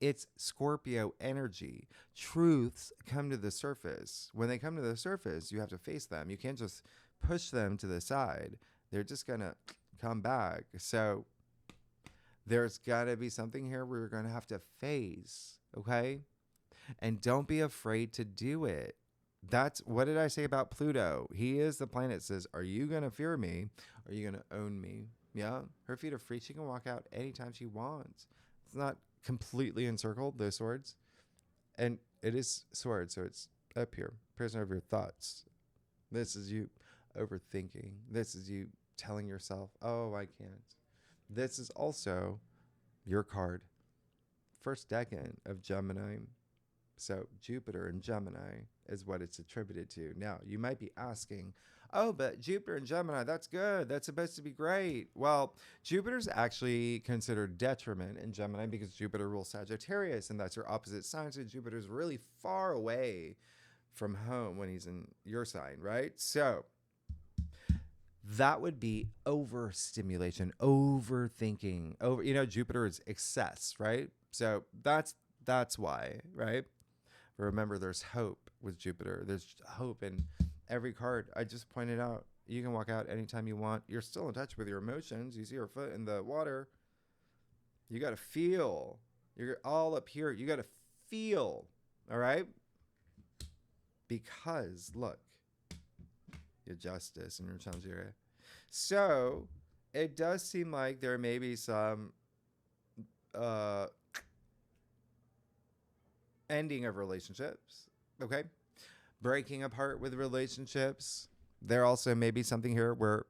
It's Scorpio energy. Truths come to the surface. When they come to the surface, you have to face them. You can't just push them to the side. They're just going to come back. So there's got to be something here where you're going to have to face, okay? And don't be afraid to do it. That's what did I say about Pluto? He is the planet that says, are you going to fear me? Or are you going to own me? Yeah. Her feet are free. She can walk out anytime she wants. It's not completely encircled, those swords. And it is swords, so it's up here. Prisoner of your thoughts. This is you overthinking. This is you telling yourself, oh, I can't. This is also your card. First decan of Gemini. So Jupiter in Gemini is what it's attributed to. Now, you might be asking, oh, but Jupiter in Gemini, that's good. That's supposed to be great. Well, Jupiter's actually considered detriment in Gemini because Jupiter rules Sagittarius, and that's your opposite sign. So Jupiter's really far away from home when he's in your sign, right? So that would be overstimulation, overthinking. Jupiter is excess, right? So that's why, right? Remember, there's hope with Jupiter. There's hope in every card. I just pointed out, you can walk out anytime you want. You're still in touch with your emotions. You see your foot in the water. You got to feel. You're all up here. You got to feel. All right? Because, look, your justice and your challenge area. So, it does seem like there may be some ending of relationships, okay? Breaking apart with relationships. There also may be something here where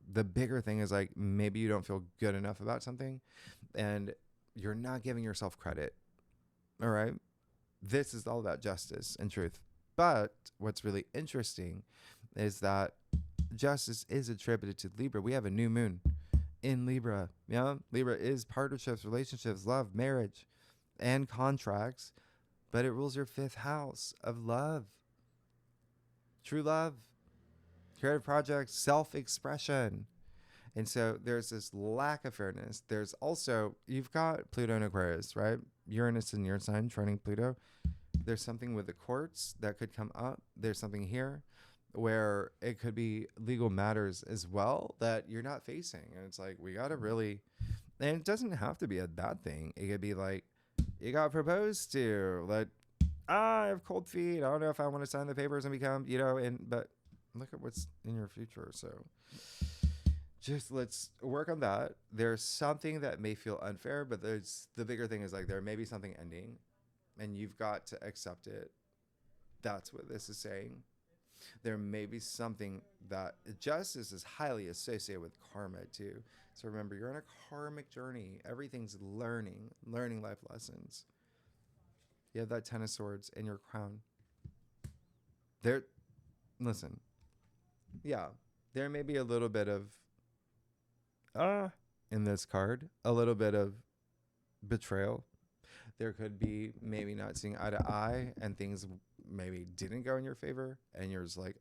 the bigger thing is like maybe you don't feel good enough about something and you're not giving yourself credit, all right? This is all about justice and truth. But what's really interesting is that justice is attributed to Libra. We have a new moon in Libra. Yeah, Libra is partnerships, relationships, love, marriage, and contracts. But it rules your fifth house of love, true love, creative projects, self-expression. And so there's this lack of fairness. There's also, you've got Pluto in Aquarius, right? Uranus in your sign, training Pluto. There's something with the courts that could come up. There's something here where it could be legal matters as well that you're not facing. And it's like, we got to really, and it doesn't have to be a bad thing. It could be like, you got proposed to, like, I have cold feet. I don't know if I want to sign the papers and become, but look at what's in your future. So just let's work on that. There's something that may feel unfair, but the bigger thing is like there may be something ending and you've got to accept it. That's what this is saying. There may be something that justice is highly associated with karma too. So remember, you're on a karmic journey. Everything's learning life lessons. You have that Ten of Swords in your crown. Listen. Yeah, there may be a little bit of, in this card, a little bit of betrayal. There could be maybe not seeing eye to eye and things maybe didn't go in your favor and you're just like,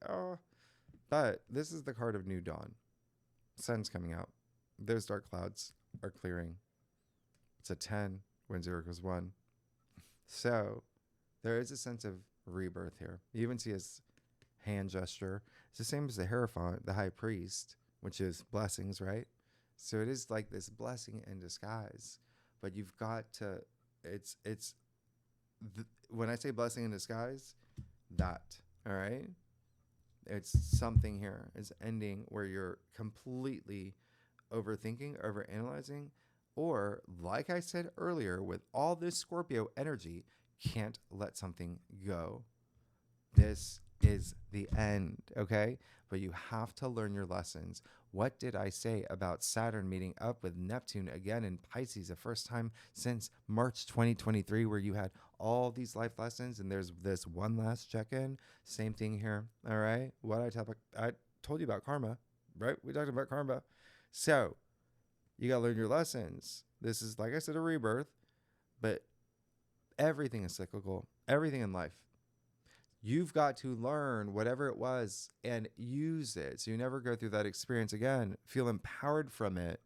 but this is the card of new dawn. Sun's coming out. Those dark clouds are clearing. It's a 10 when 0 equals 1. So there is a sense of rebirth here. You even see his hand gesture. It's the same as the Hierophant, the high priest, which is blessings, right? So it is like this blessing in disguise. But you've got to, when I say blessing in disguise, that, all right? It's something here. It's ending where you're completely overthinking, overanalyzing, or like I said earlier, with all this Scorpio energy, can't let something go. This is the end, okay? But you have to learn your lessons. What did I say about Saturn meeting up with Neptune again in Pisces, the first time since March 2023, where you had all these life lessons, and there's this one last check-in? Same thing here, all right? I told you about karma, right? We talked about karma. So you got to learn your lessons. This is, like I said, a rebirth, but everything is cyclical. Everything in life. You've got to learn whatever it was and use it so you never go through that experience again. Feel empowered from it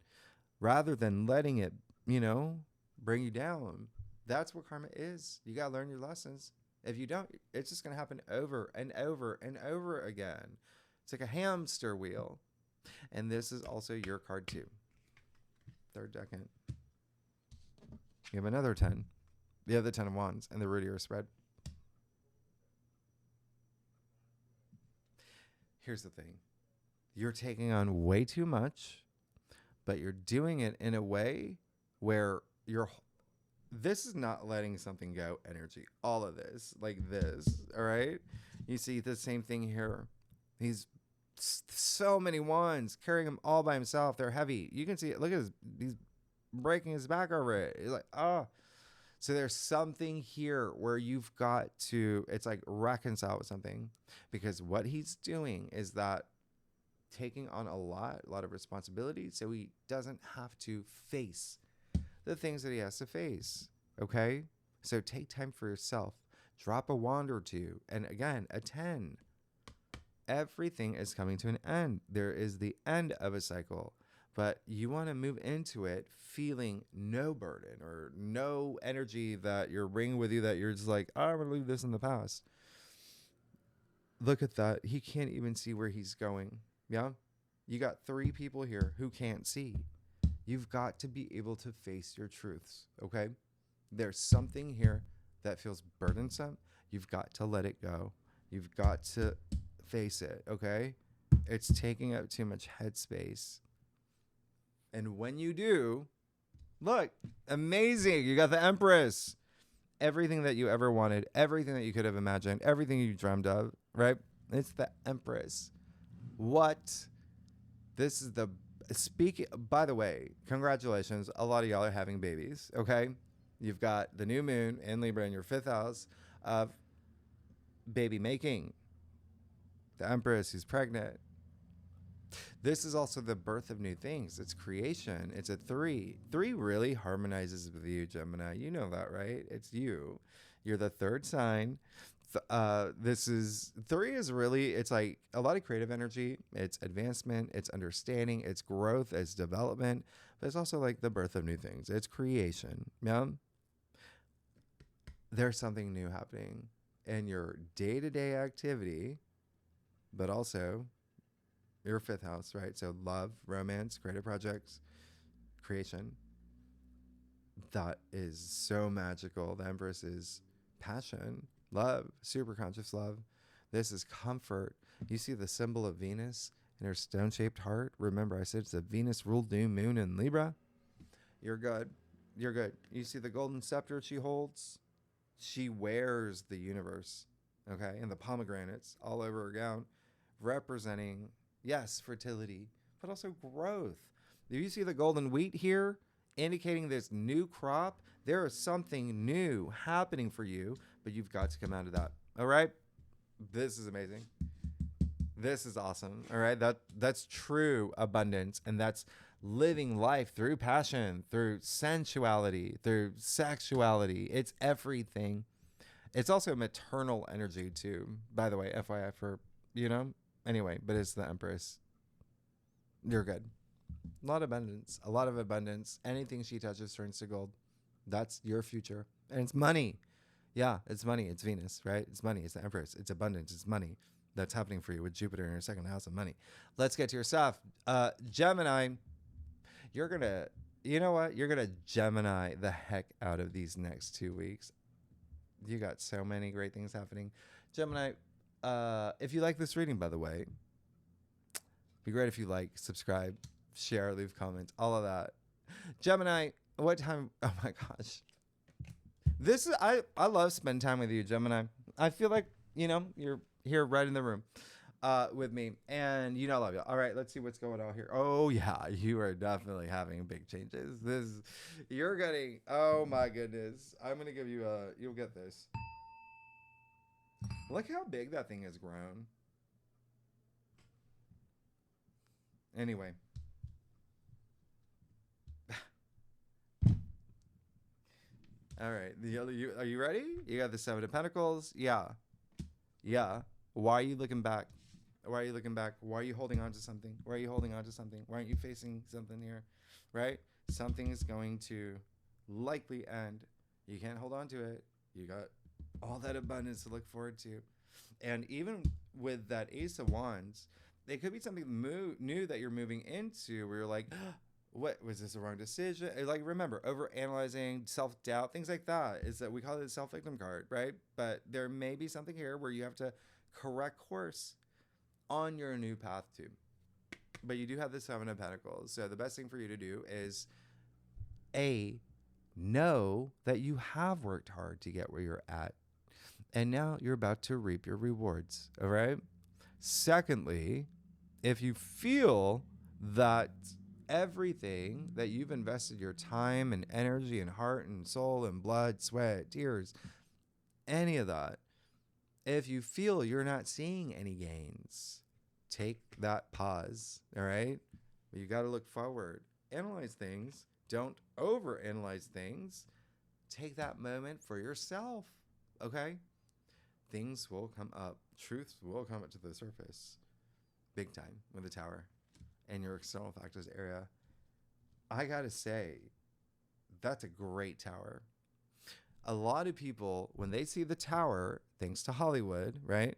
rather than letting it, bring you down. That's what karma is. You got to learn your lessons. If you don't, it's just going to happen over and over and over again. It's like a hamster wheel. And this is also your card too. Third decan. You have another 10. You have the 10 of Wands and the root of your spread. Here's the thing. You're taking on way too much, but you're doing it in a way where this is not letting something go energy. All of this, like this, all right? You see the same thing here. He's so many wands, carrying them all by himself. They're heavy. You can see it. Look at he's breaking his back over it. He's like, oh. So there's something here where you've got to, it's like reconcile with something, because what he's doing is that taking on a lot of responsibility so he doesn't have to face the things that he has to face. Okay? So take time for yourself. Drop a wand or two. And again, a 10. Everything is coming to an end. There is the end of a cycle. But you want to move into it feeling no burden or no energy that you're bringing with you that you're just like, oh, I'm going to leave this in the past. Look at that. He can't even see where he's going. Yeah? You got 3 people here who can't see. You've got to be able to face your truths, okay? There's something here that feels burdensome. You've got to let it go. You've got to face it, okay? It's taking up too much headspace. And when you do, look, amazing. You got the Empress. Everything that you ever wanted, everything that you could have imagined, everything you dreamed of, right? It's the Empress. What? This is the speaking. By the way, congratulations. A lot of y'all are having babies, okay? You've got the new moon in Libra in your 5th house of baby making. The Empress who's pregnant. This is also the birth of new things. It's creation. It's a 3. 3 really harmonizes with you, Gemini. You know that, right? It's you. You're the 3rd sign. This is 3 is really, it's like a lot of creative energy. It's advancement. It's understanding. It's growth. It's development. But it's also like the birth of new things. It's creation. Yeah. There's something new happening in your day-to-day activity, but also your 5th house, right? So love, romance, creative projects, creation. That is so magical. The Empress is passion, love, super conscious love. This is comfort. You see the symbol of Venus in her stone-shaped heart? Remember, I said it's a Venus-ruled new moon in Libra. You're good. You're good. You see the golden scepter she holds? She wears the universe, okay? And the pomegranates all over her gown, representing, yes, fertility, but also growth. Do you see the golden wheat here, indicating this new crop? There is something new happening for you, but you've got to come out of that. All right? This is amazing. This is awesome. All right? That's true abundance, and that's living life through passion, through sensuality, through sexuality. It's everything. It's also maternal energy too, by the way, FYI for, anyway, but it's the Empress. You're good. A lot of abundance. Anything she touches turns to gold. That's your future. And it's money. Yeah, it's money. It's Venus, right? It's money. It's the Empress. It's abundance. It's money. That's happening for you with Jupiter in your 2nd house of money. Let's get to your stuff. Gemini, you're going to, you know what? You're going to Gemini the heck out of these next 2 weeks. You got so many great things happening. Gemini, if you like this reading, by the way, it'd be great if you like, subscribe, share, leave comments, all of that. Gemini, what time? Oh my gosh. This is, I love spending time with you, Gemini. I feel like, you're here right in the room with me. And you know, I love you. All right, let's see what's going on here. Oh yeah, you are definitely having big changes. You're getting, oh my goodness. I'm gonna give you you'll get this. Look how big that thing has grown. Anyway. All right. Are you ready? You got the Seven of Pentacles. Yeah. Yeah. Why are you looking back? Why are you looking back? Why are you holding on to something? Why are you holding on to something? Why aren't you facing something here? Right? Something is going to likely end. You can't hold on to it. You got all that abundance to look forward to. And even with that Ace of Wands, it could be something new that you're moving into where you're like, what was this a wrong decision? Like, remember, over analyzing, self-doubt, things like that is that we call it a self-victim card, right? But there may be something here where you have to correct course on your new path too. But you do have the Seven of Pentacles. So the best thing for you to do is know that you have worked hard to get where you're at. And now you're about to reap your rewards. All right. Secondly, if you feel that everything that you've invested your time and energy and heart and soul and blood, sweat, tears, any of that, if you feel you're not seeing any gains, take that pause. All right. But you got to look forward, analyze things. Don't overanalyze things. Take that moment for yourself. Okay. Things will come up. Truths will come up to the surface. Big time with the Tower and your external factors area. I gotta say, that's a great Tower. A lot of people, when they see the Tower, thanks to Hollywood, right?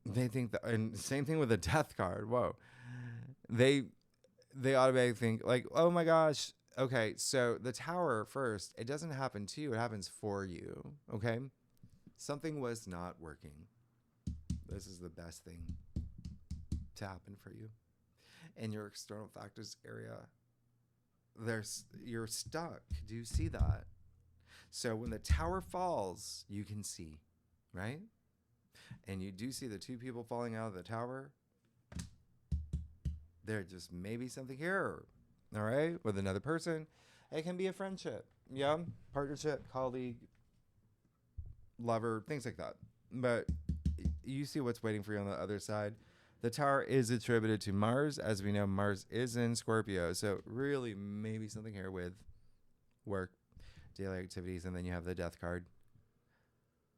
They think that, and same thing with the Death card. Whoa, they automatically think like, oh my gosh. Okay, so the Tower first, it doesn't happen to you; it happens for you. Okay, something was not working. This is the best thing to happen for you. In your external factors area, you're stuck. Do you see that? So when the Tower falls, you can see, right? And you do see the two people falling out of the Tower. There just may be something here, all right, with another person. It can be a friendship, yeah, partnership, colleague, lover, things like that. But you see what's waiting for you on the other side. The Tower is attributed to Mars. As we know, Mars is in Scorpio. So really maybe something here with work, daily activities, and then you have the Death card.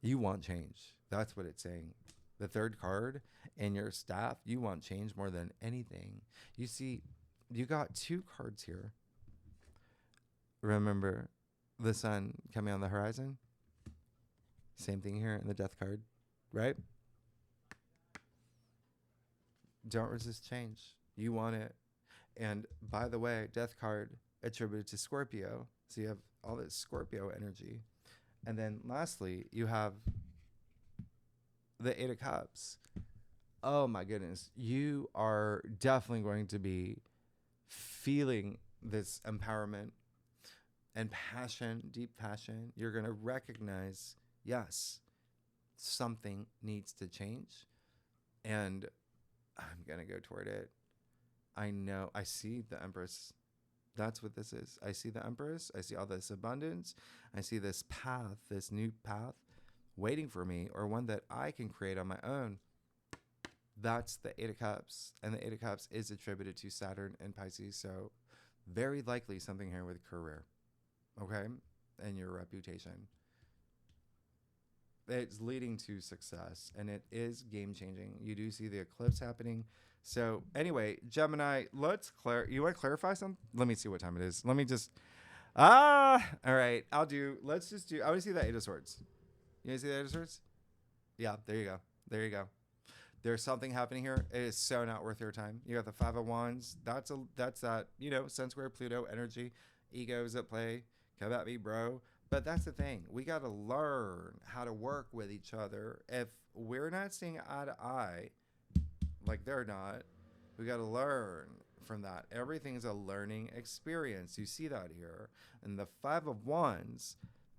You want change. That's what it's saying. The third card in your staff, you want change more than anything. You see, you got two cards here. Remember the sun coming on the horizon? Same thing here in the Death card, right? Don't resist change. You want it. And by the way, Death card attributed to Scorpio. So you have all this Scorpio energy. And then lastly, you have the Eight of Cups. Oh my goodness. You are definitely going to be feeling this empowerment and passion, deep passion. You're going to recognize, yes, something needs to change. And I'm going to go toward it. I know. I see the Empress. That's what this is. I see the Empress. I see all this abundance. I see this path, this new path waiting for me, or one that I can create on my own. That's the Eight of Cups. And the Eight of Cups is attributed to Saturn and Pisces. So very likely something here with career. Okay? And your reputation. It's leading to success, and it is game-changing. You do see the eclipse happening. So anyway, Gemini, you want to clarify something? Let me see what time it is. Let me just, all right, I want to see that Eight of Swords. You want to see that Eight of Swords? Yeah, there you go. There you go. There's something happening here. It is so not worth your time. You got the Five of Wands. That's that, Sun square Pluto energy. Egos at play. Come at me, bro. But that's the thing. We got to learn how to work with each other. If we're not seeing eye to eye, like they're not, we got to learn from that. Everything's a learning experience. You see that here. And the Five of Wands,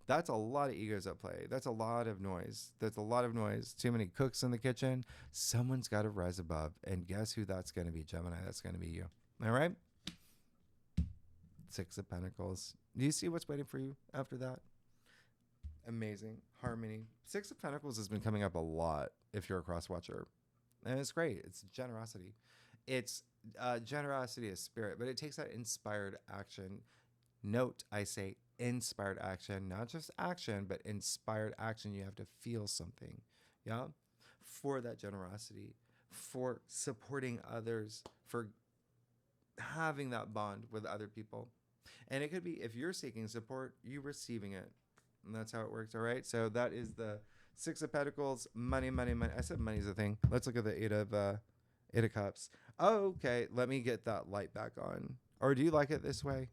That's a lot of egos at play. That's a lot of noise. That's a lot of noise. Too many cooks in the kitchen. Someone's got to rise above. And guess who that's going to be, Gemini? That's going to be you. All right? Six of Pentacles. Do you see what's waiting for you after that? Amazing. Harmony. Six of Pentacles has been coming up a lot if you're a cross watcher. And it's great. It's generosity. It's generosity of spirit, but it takes that inspired action. Note, I say inspired action, not just action, but inspired action. You have to feel something, yeah, for that generosity, for supporting others, for having that bond with other people. And it could be, if you're seeking support, you receiving it. And that's how it works, all right? So that is the Six of Pentacles, money, money, money. I said money's a thing. Let's look at the Eight of Cups. Oh, okay, let me get that light back on. Or do you like it this way?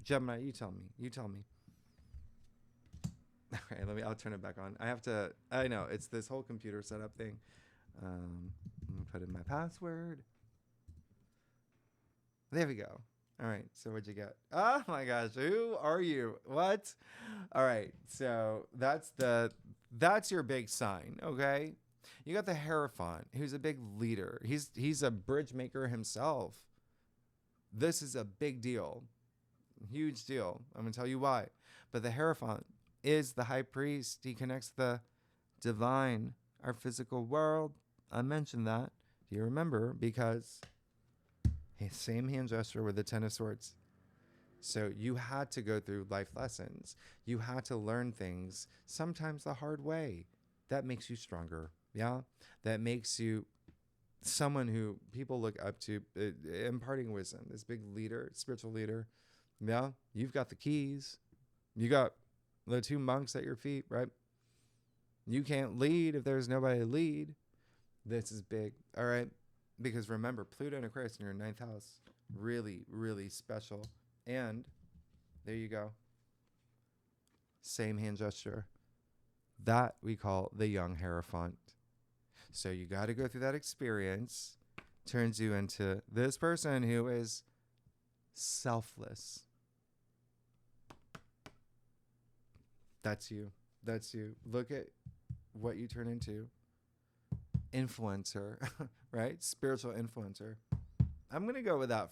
Gemini, you tell me. You tell me. Okay, I'll turn it back on. I know, it's this whole computer setup thing. Let me put in my password. There we go. All right, so what'd you get? Oh my gosh, who are you? What? All right, so that's your big sign, okay? You got the Hierophant, who's a big leader. He's a bridge maker himself. This is a big deal. Huge deal. I'm going to tell you why. But the Hierophant is the high priest. He connects the divine, our physical world. I mentioned that. Do you remember? Because same hand gesture with the Ten of Swords. So you had to go through life lessons. You had to learn things, sometimes the hard way. That makes you stronger. Yeah. That makes you someone who people look up to, imparting wisdom, this big leader, spiritual leader. Yeah. You've got the keys. You got the two monks at your feet, right? You can't lead if there's nobody to lead. This is big. All right. Because remember, Pluto and Aquarius in your 9th house, really, really special. And there you go. Same hand gesture. That we call the young Hierophant. So you got to go through that experience. Turns you into this person who is selfless. That's you. That's you. Look at what you turn into. Influencer, right? Spiritual influencer. I'm going to go with that.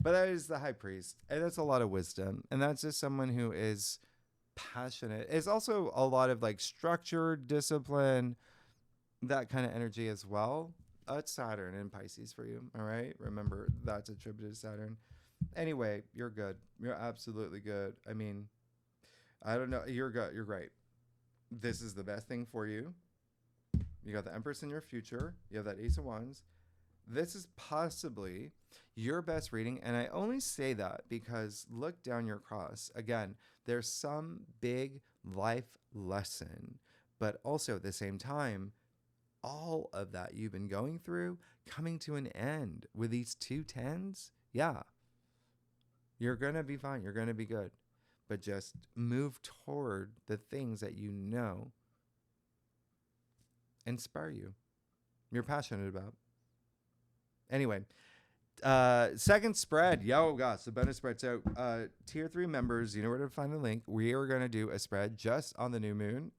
But that is the high priest. And that's a lot of wisdom. And that's just someone who is passionate. It's also a lot of like structure, discipline, that kind of energy as well. It's Saturn in Pisces for you. All right. Remember, that's attributed to Saturn. Anyway, you're good. You're absolutely good. I mean, I don't know. You're good. You're great. This is the best thing for you. You got the Empress in your future. You have that Ace of Wands. This is possibly your best reading. And I only say that because look down your cross. Again, there's some big life lesson, but also at the same time, all of that you've been going through coming to an end with these two tens. Yeah. You're going to be fine. You're going to be good. But just move toward the things that you know inspire you, you're passionate about. Anyway, second spread. Yo, gosh, the bonus spread. So tier 3 members, you know where to find the link. We are going to do a spread just on the new moon.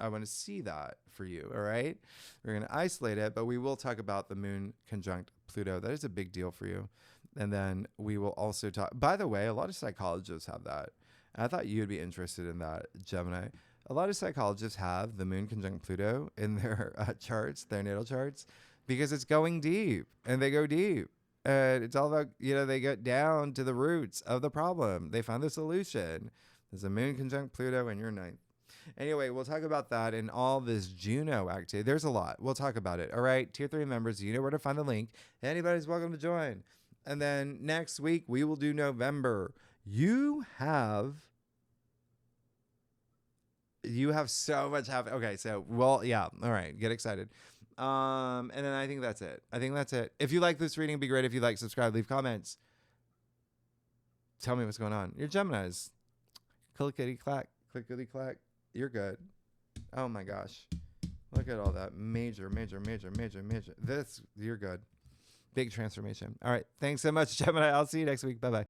I want to see that for you. All right. We're going to isolate it, but we will talk about the moon conjunct Pluto. That is a big deal for you. And then we will also talk, by the way, a lot of psychologists have that. I thought you'd be interested in that, Gemini. A lot of psychologists have the moon conjunct Pluto in their charts, their natal charts, because it's going deep, and they go deep. And it's all about, they get down to the roots of the problem. They found the solution. There's a moon conjunct Pluto in your 9th. Anyway, we'll talk about that and all this Juno activity. There's a lot. We'll talk about it. All right, tier 3 members, you know where to find the link. Anybody's welcome to join. And then next week, we will do November. You have so much happening. Okay, so, well, yeah. All right, get excited. And then I think that's it. If you like this reading, it'd be great if you like, subscribe, leave comments. Tell me what's going on. Your Geminis. Clickety clack, clickety clack. You're good. Oh my gosh. Look at all that. Major. You're good. Big transformation. All right. Thanks so much, Gemini. I'll see you next week. Bye-bye.